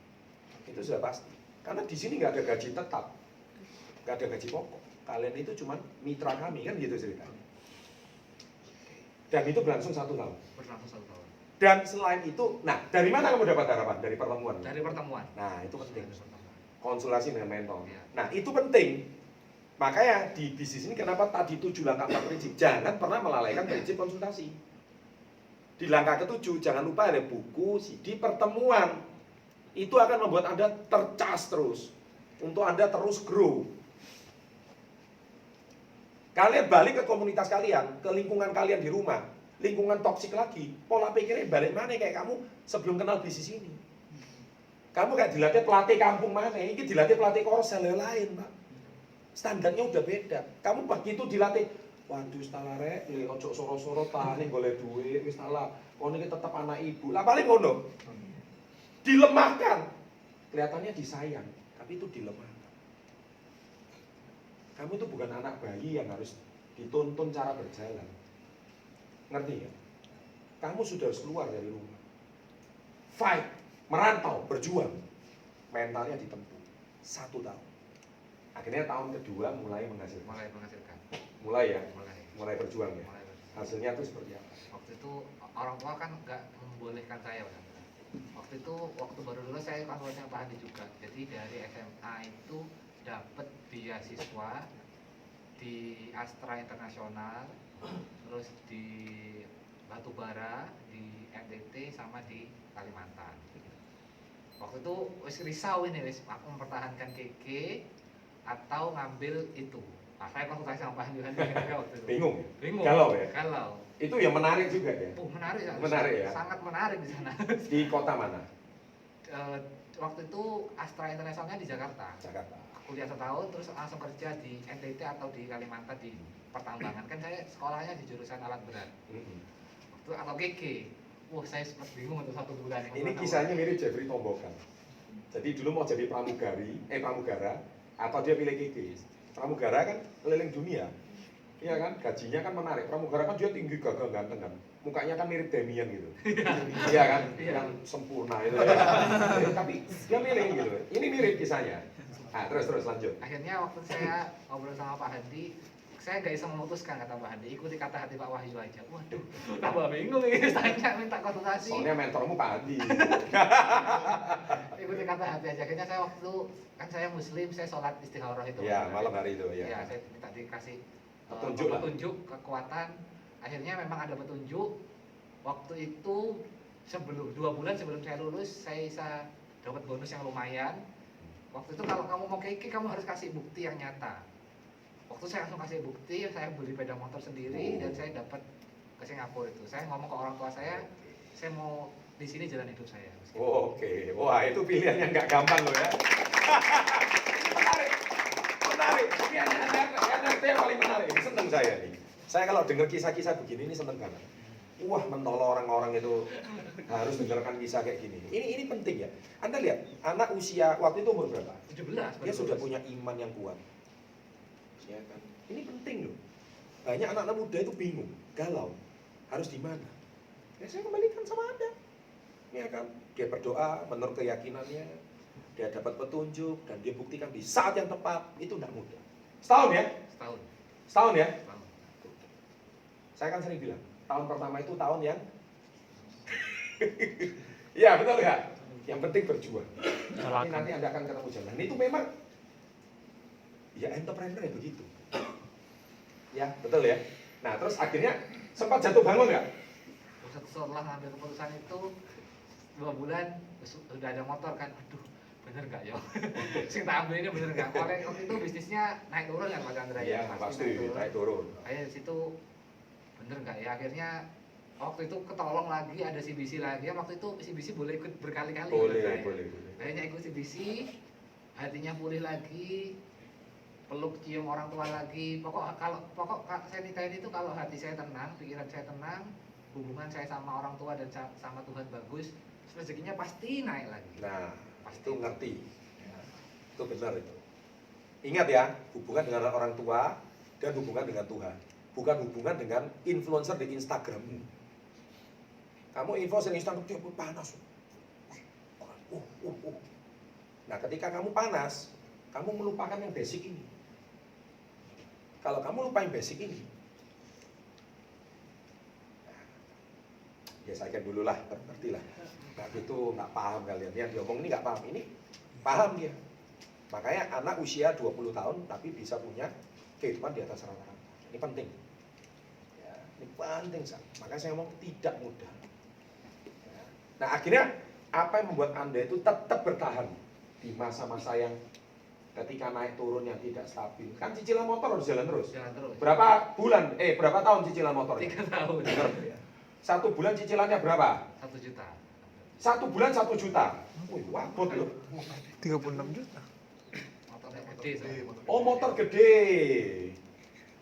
Itu sudah pasti. Karena di sini nggak ada gaji tetap, nggak ada gaji pokok. Kalian itu cuma mitra kami kan gitu ceritanya. Dan itu berlangsung 1 tahun. Berlangsung 1 tahun. Dan selain itu, nah dari mana kamu dapat harapan? Dari pertemuan. Dari pertemuan. Nah itu penting. Dari pertemuan. Konsultasi dengan mentor. Iya. Nah itu penting. Makanya di bisnis ini kenapa tadi 7 langkah 4 prinsip. Jangan pernah melalaikan prinsip konsultasi. Di langkah ke-7 jangan lupa ada buku, CD, pertemuan. Itu akan membuat Anda tercas terus. Untuk Anda terus grow. Kalian balik ke komunitas kalian, ke lingkungan kalian di rumah, lingkungan toksik lagi, pola pikirnya balik mana kayak kamu sebelum kenal bisnis ini. Kamu kayak dilatih pelatih kampung mana, ini dilatih pelatih korsel yang lain, Pak. Standarnya udah beda. Kamu begitu dilatih, waduh stalare, ojo soro-soro tani golek duit, wis salah. Kono iki tetep anak ibu. Lah paling ngono. Dilemahkan. Kelihatannya disayang, tapi itu dilemahkan. Kamu itu bukan anak bayi yang harus dituntun cara berjalan. Ngerti ya? Kamu sudah harus keluar dari rumah. Fight, merantau, berjuang. Mentalnya ditempuh 1 tahun. Akhirnya tahun kedua mulai menghasilkan. Mulai menghasilkan. Mulai ya, Mulai. mulai berjuang ya. Mulai berjuang. Hasilnya itu seperti apa? Waktu itu orang tua kan nggak membolehkan saya Pak. Waktu itu waktu baru lulus saya konsultasi Pak Hadi juga. Jadi dari SMA itu dapat beasiswa di Astra Internasional, terus di Batubara, di NTT sama di Kalimantan. Waktu itu wis risau ini wis aku mempertahankan KK atau ngambil itu. Nah, saya konsultasi sama Pak Hadi waktu itu. Bingung ya? Bingung. Galau ya? Galau. Itu yang menarik juga ya. Menarik, Menarik ya? Sangat menarik di sana. Di kota mana? Waktu itu Astra Internasionalnya di Jakarta. Jakarta. Kuliah setahun terus langsung kerja di NTT atau di Kalimantan di pertambangan. Kan saya sekolahnya di jurusan alat berat. Waktu atau KK. Wah, saya sempat bingung untuk 1 bulan. Ini kisahnya mirip Jeffrey Tombokan. Jadi dulu mau jadi pramugara, atau dia pilih KK. Pramugara kan keliling dunia. Iya kan, gajinya kan menarik. Pramugara kan dia tinggi, gagah, ganteng kan. Mukanya kan mirip Demian gitu. Iya kan, yang sempurna itu ya. Tapi dia milih gitu. Ini mirip kisahnya. Nah, terus lanjut. Akhirnya waktu saya ngobrol sama Pak Hadi, saya nggak bisa memutuskan kata Pak Hadi, ikuti kata hati Pak Wahyu aja. Waduh, tambah bingung ini tanya minta konsultasi. Soalnya mentormu Pak Adi. Ikuti kata hati aja. Akhirnya saya waktu kan saya Muslim, saya sholat istikharah itu. Iya, malam hari itu ya. Ya, saya minta dikasih Petunjuk lah. petunjuk, kekuatan. Akhirnya memang ada petunjuk. Waktu itu sebelum 2 bulan sebelum saya lulus, saya bisa dapat bonus yang lumayan. Waktu itu kalau kamu mau KK, kamu harus kasih bukti yang nyata. Waktu saya langsung kasih bukti, saya beli sepeda motor sendiri dan saya dapat ke Singapura itu. Saya ngomong ke orang tua saya mau di sini jalan hidup saya. Oke, wah itu pilihan yang nggak gampang loh ya. Menarik, menarik. Ini NLT yang paling menarik. Seneng saya nih. Saya kalau dengar kisah-kisah begini ini seneng banget. Wah, mentolo orang-orang itu harus dengarkan kisah kayak gini. Ini penting ya. Anda lihat, anak usia waktu itu umur berapa? 17. Dia sudah punya iman yang kuat. Ya kan? Ini penting loh. Banyak anak-anak muda itu bingung, galau, harus di mana? Ya saya kembalikan sama Anda. Ya kan? Dia berdoa menurut keyakinannya, dia dapat petunjuk dan dia buktikan di saat yang tepat. Itu tidak mudah. Setahun ya? Setahun. Setahun ya? Setahun. Saya kan sering bilang, tahun pertama itu tahun yang iya betul ya? Yang penting berjuang. Tapi nanti Anda akan ketemu jalan. Itu memang ya entrepreneur ya begitu. Ya, betul ya. Nah, terus akhirnya sempat jatuh bangun nggak? Setelah ambil keputusan itu 2 bulan udah ada motor kan, aduh bener nggak ya? Sing tak ambil ini bener nggak? Waktu itu bisnisnya naik turun kan Mas Chandra Iya, pasti naik turun. Akhirnya di situ bener nggak ya? Akhirnya waktu itu ketolong lagi ada CBC lagi. Waktu itu CBC boleh ikut berkali-kali. Boleh. Akhirnya ikut CBC, hatinya pulih lagi, peluk cium orang tua lagi. Pokok saya nikahin itu kalau hati saya tenang, pikiran saya tenang, hubungan saya sama orang tua dan sama Tuhan bagus, rezekinya pasti naik lagi. Nah, pasti ngerti. Ya, itu benar itu. Ingat ya, hubungan dengan orang tua dan hubungan dengan Tuhan. Bukan hubungan dengan influencer di Instagrammu. Kamu influencer di Instagram dia pun panas. Nah, ketika kamu panas, kamu melupakan yang basic ini. Kalau kamu lupain basic ini, ya saya dulu lah, ngerti lah. Nah itu nggak paham kalian, yang diomong ini nggak paham, ini paham dia. Makanya anak usia 20 tahun tapi bisa punya kehidupan di atas rata-rata. Ini penting. Ya, ini penting, makanya saya ngomong tidak mudah. Ya. Nah akhirnya apa yang membuat Anda itu tetap bertahan di masa-masa yang ketika naik turun yang tidak stabil? Kan cicilan motor harus jalan terus. Jalan terus. Berapa bulan? Berapa tahun cicilan motor? 3 tahun. Bener, ya. 1 bulan cicilannya berapa? 1 juta. 1 bulan 1 juta. Wih, wabot loh. 36 juta. Motornya gede saya. Oh, motor gede.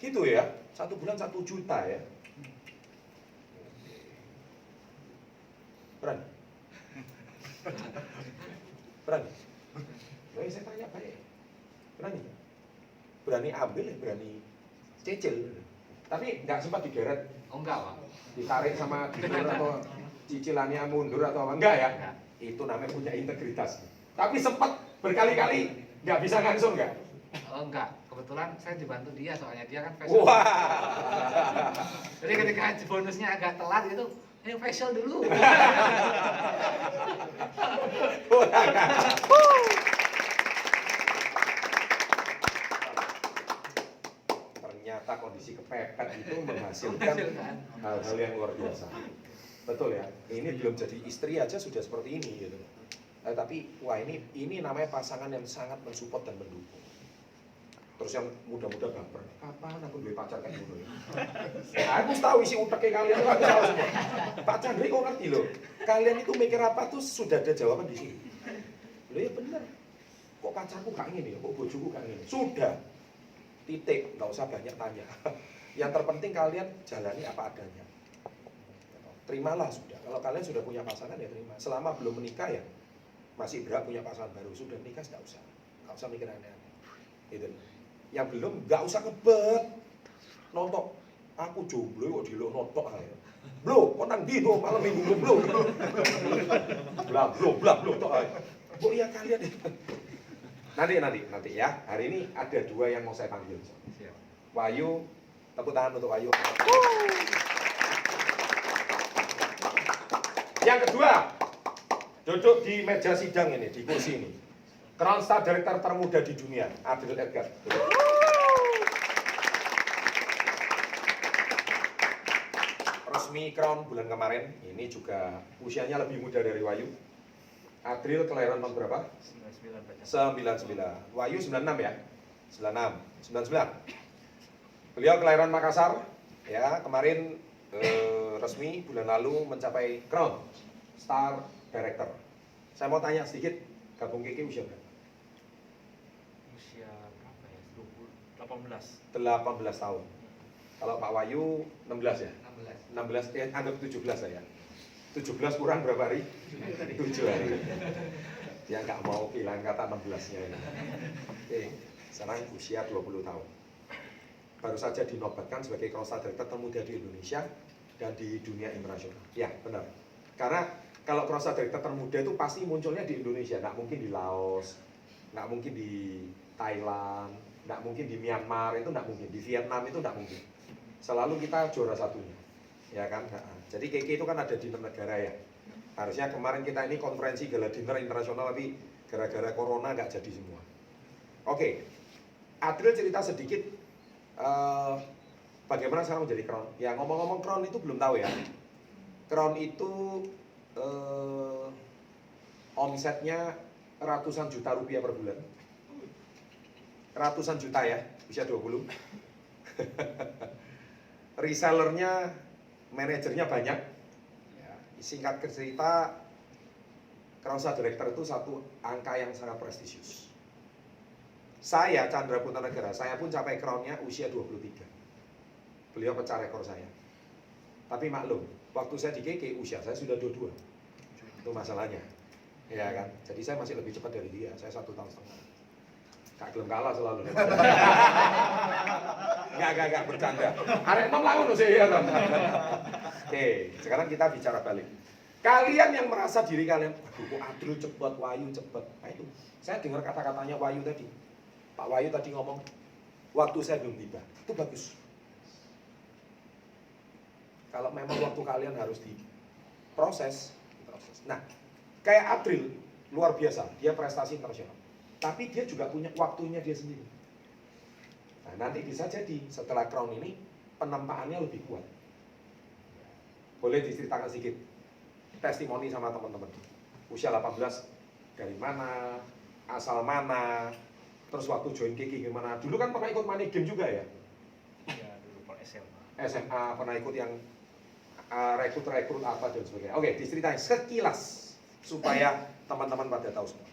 Gitu ya. 1 bulan 1 juta ya. Berani? Berani? Saya tanya baik. Berani? Berani ambil ya, berani cicil. Tapi nggak sempat digeret, Oh enggak, Pak. ditarik sama dealer atau cicilannya mundur atau apa? Enggak ya? Enggak. Itu namanya punya integritas. Tapi sempat berkali-kali nggak bisa langsung nggak? Oh enggak. Kebetulan saya dibantu dia soalnya dia kan facial. Wah. Jadi ketika bonusnya agak telat gitu, ayo facial dulu. Ternyata kondisi kepepet itu menghasilkan hal-hal yang luar biasa. Betul ya. Ini belum jadi istri aja sudah seperti ini gitu. Tapi wah ini namanya pasangan yang sangat mensupport dan mendukung. Terus yang muda-muda baper, kapan aku duwe pacar kayak gitu ya? Aku tahu isi uteknya kalian, aku tahu semua. Pak Chandra kok ngerti loh. Kalian itu mikir apa tuh sudah ada jawaban di sini. Loh ya bener. Kok pacarku gak ngene ya? Kok bojoku gak ngene? Sudah. Titik, nggak usah banyak tanya. Yang terpenting kalian jalani apa adanya. Terimalah sudah. Kalau kalian sudah punya pasangan ya terima. Selama belum menikah ya masih berhak punya pasangan baru. Sudah menikah nggak usah mikir aneh-aneh. Gitu. Yang belum nggak usah ngebet. Nontok. Aku jomblo kok dilo nontok aja. Bro, kok nang ndi to malam minggu bro. Bla tok aja. Oh iya kalian. Nanti ya. Hari ini ada 2 yang mau saya panggil. Siap. Wahyu, tepuk tangan untuk Wahyu. Yang kedua, duduk di meja sidang ini, di kursi ini. Crown Star Director termuda di dunia, Adril Edgar. Resmi Crown bulan kemarin, ini juga usianya lebih muda dari Wahyu. Adril kelahiran tahun berapa? 99. Wahyu 96 ya? 99. Beliau kelahiran Makassar, ya kemarin resmi bulan lalu mencapai crown Star Director. Saya mau tanya sedikit, gabung KK usia berapa? Usia berapa ya? 18. 18 tahun. Kalau Pak Wahyu 16 ya? 16. 16, ya anggap 17 saya. 17 kurang berapa hari? 7 hari. Dia nggak mau bilang kata 16-nya ini. Oke, sekarang usia 20 tahun. Baru saja dinobatkan sebagai cross director termuda di Indonesia dan di dunia internasional. Ya, benar. Karena kalau cross director termuda itu pasti munculnya di Indonesia, nggak mungkin di Laos, nggak mungkin di Thailand, nggak mungkin di Myanmar, itu nggak mungkin. Di Vietnam itu nggak mungkin. Selalu kita juara satunya. Ya kan? Nah, jadi KK itu kan ada di 6 negara ya. Harusnya kemarin kita ini konferensi gala dinner internasional tapi gara-gara corona nggak jadi semua. Oke, Adril cerita sedikit bagaimana sekarang menjadi Crown. Ya ngomong-ngomong Crown itu belum tahu ya. Crown itu omsetnya ratusan juta rupiah per bulan. Ratusan juta ya, usia 20. Resellernya, manajernya banyak. Ya, singkat cerita, Crown Director itu satu angka yang sangat prestisius. Saya, Chandra Putra Negara, saya pun capai crown-nya usia 23. Beliau pecah rekor saya. Tapi maklum, waktu saya di KK, usia saya sudah 22. Itu masalahnya. Ya kan? Jadi saya masih lebih cepat dari dia, saya 1 tahun setengah. Gak belum kalah selalu. Gak, bercanda. Arek nom lawan sih ya. Oke, sekarang kita bicara balik. Kalian yang merasa diri kalian, aduh kok Adril cepet, Wahyu cepet. Nah itu, saya dengar kata-katanya Wahyu tadi. Pak Wahyu tadi ngomong, waktu saya belum tiba. Itu bagus. Kalau memang waktu kalian harus diproses. Nah, kayak Adril, luar biasa. Dia prestasi internasional. Tapi dia juga punya waktunya dia sendiri. Nah, nanti bisa jadi setelah crown ini penempaannya lebih kuat. Boleh diceritakan sedikit testimoni sama teman-teman. Usia 18 dari mana, asal mana, terus waktu join KK gimana. Dulu kan pernah ikut money game juga ya? Ya dulu pas SMA. SMA pernah ikut yang rekrut apa dan sebagainya. Oke, diceritain sekilas supaya teman-teman pada tahu semua.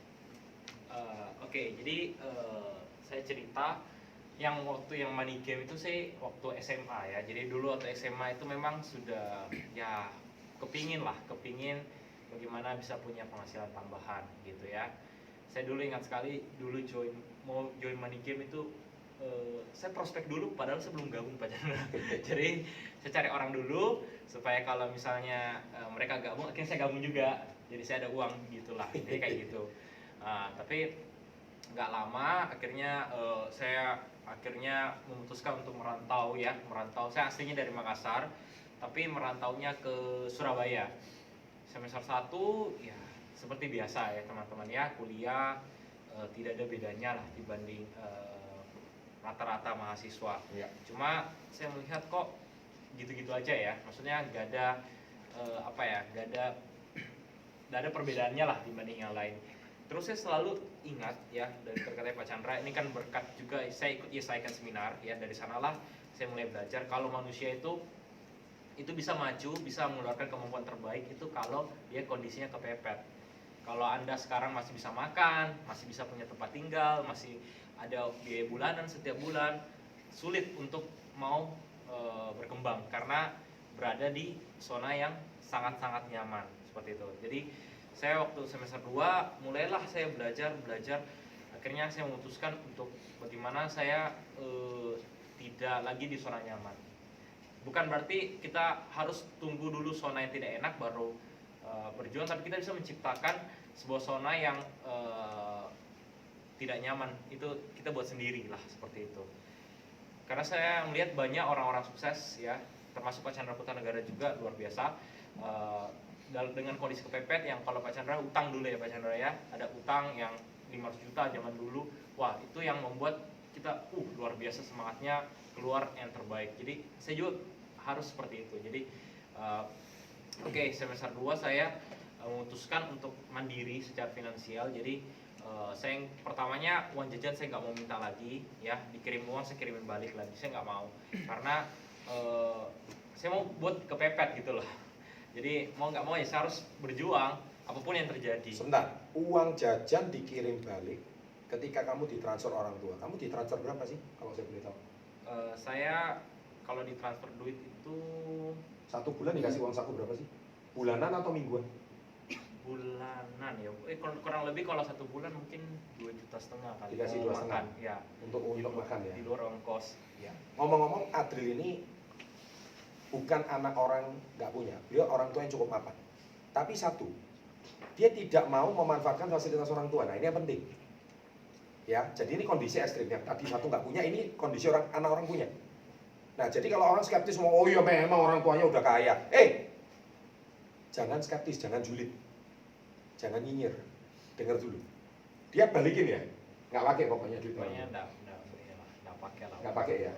Oke, jadi saya cerita yang waktu yang money game itu sih waktu SMA ya. Jadi dulu waktu SMA itu memang sudah ya kepingin bagaimana bisa punya penghasilan tambahan gitu ya. Saya dulu ingat sekali dulu mau join money game itu saya prospek dulu padahal sebelum gabung Pak Chandra. Jadi saya cari orang dulu supaya kalau misalnya mereka gabung akhirnya saya gabung juga. Jadi saya ada uang gitulah. Jadi kayak gitu. Tapi nggak lama akhirnya saya memutuskan untuk merantau. Saya aslinya dari Makassar tapi merantaunya ke Surabaya. Semester 1 ya seperti biasa ya teman-teman ya, kuliah tidak ada bedanya lah dibanding rata-rata mahasiswa ya. Cuma saya melihat kok gitu-gitu aja ya, maksudnya nggak ada nggak ada perbedaannya lah dibanding yang lain. Terus saya selalu ingat ya dari kata Pak Chandra, ini kan berkat juga saya ikut ISICAN seminar ya, dari sanalah saya mulai belajar kalau manusia itu bisa maju, bisa mengeluarkan kemampuan terbaik itu kalau dia kondisinya kepepet. Kalau Anda sekarang masih bisa makan, masih bisa punya tempat tinggal, masih ada biaya bulanan setiap bulan, sulit untuk mau berkembang karena berada di zona yang sangat-sangat nyaman seperti itu. Jadi saya waktu semester 2 mulailah saya belajar, akhirnya saya memutuskan untuk bagaimana saya tidak lagi di zona nyaman. Bukan berarti kita harus tunggu dulu zona yang tidak enak baru berjuang, tapi kita bisa menciptakan sebuah zona yang tidak nyaman, itu kita buat sendiri lah seperti itu. Karena saya melihat banyak orang-orang sukses ya, termasuk Pak Chandra Putra Negara juga luar biasa. Dengan kondisi kepepet yang kalau Pak Chandra utang dulu ya Pak Chandra ya, ada utang yang 500 juta zaman dulu, wah itu yang membuat kita luar biasa semangatnya keluar yang terbaik. Jadi saya juga harus seperti itu. Jadi semester 2 saya memutuskan untuk mandiri secara finansial. Jadi saya pertamanya uang jajan saya nggak mau minta lagi ya, dikirim uang saya kirimin balik lagi, saya nggak mau karena saya mau buat kepepet gitu loh. Jadi mau nggak mau ya saya harus berjuang apapun yang terjadi. Sebentar, uang jajan dikirim balik ketika kamu ditransfer orang tua. Kamu ditransfer berapa sih kalau saya boleh tahu? Saya kalau ditransfer duit itu Satu bulan dikasih uang saku berapa sih? Bulanan atau mingguan? bulanan ya. Kurang lebih kalau 1 bulan mungkin 2,5 juta kali. Dikasih Mau 2,5? makan, ya. Untuk makan ya. Di luar ongkos. Ya. Ngomong-ngomong, Adril ini bukan anak orang nggak punya. Beliau orang tua yang cukup mapan. Tapi satu, dia tidak mau memanfaatkan fasilitas orang tua. Nah ini yang penting. Ya, jadi ini kondisi ekstrim. Yang tadi satu nggak punya, ini kondisi anak orang punya. Nah jadi kalau orang skeptis mau, oh iya memang orang tuanya udah kaya. Jangan skeptis, jangan julid, jangan nyinyir. Dengar dulu. Dia balikin ya, nggak pakai pokoknya duit orang Pokoknya tua. enggak pakai lah. Nggak pakai ya?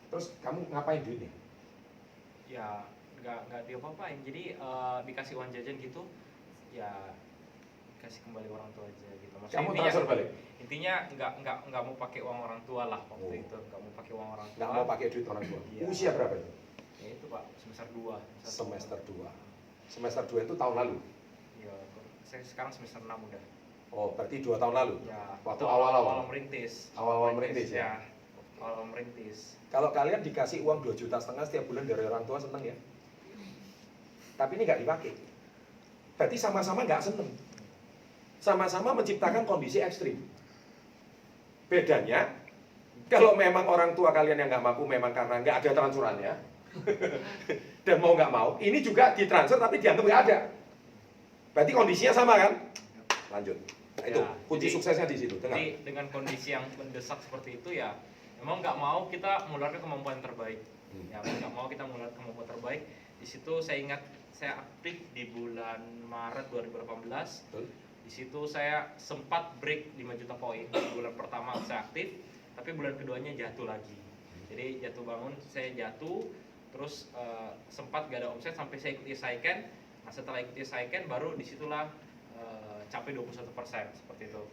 Terus kamu ngapain duitnya? Ya nggak diapa-apain. Jadi dikasih uang jajan gitu ya kasih kembali orang tua aja gitu. Maksudnya Kamu intinya, transfer balik? intinya nggak mau pakai uang orang tua lah waktu Oh. itu, nggak mau pakai uang orang tua. Nggak mau pakai duit orang tua. Iya. Usia berapa itu? Ya itu Pak, semester 2. Semester 2. Semester 2 itu tahun lalu. Iya, saya sekarang semester 6 udah. Oh, berarti 2 tahun lalu. Ya, Waktu itu awal-awal. merintis. Awal-awal merintis ya. Awal merintis. Kalau kalian dikasih uang 2,5 juta setiap bulan dari orang tua seneng ya. Tapi ini nggak dipakai. Berarti sama-sama nggak seneng. Sama-sama menciptakan kondisi ekstrim. Bedanya, kalau memang orang tua kalian yang nggak mampu memang karena nggak ada transferannya, dan mau nggak mau, ini juga ditransfer tapi dianggap nggak ada. Berarti kondisinya sama kan? Lanjut. Nah, itu Ya, kunci jadi- suksesnya di situ. Dengar. Jadi dengan kondisi yang mendesak seperti itu ya, memang nggak mau kita mengeluarkan kemampuan terbaik. Ya, mau nggak mau kita mengeluarkan kemampuan terbaik. Di situ saya ingat saya aktif di bulan Maret 2018. Betul. Di situ saya sempat break 5 juta poin. Bulan pertama saya aktif, tapi bulan keduanya jatuh lagi. Jadi jatuh bangun, saya jatuh, terus sempat gak ada omset sampai saya ikut Isaiken. Nah setelah ikut Isaiken baru disitulah capai 21% seperti itu.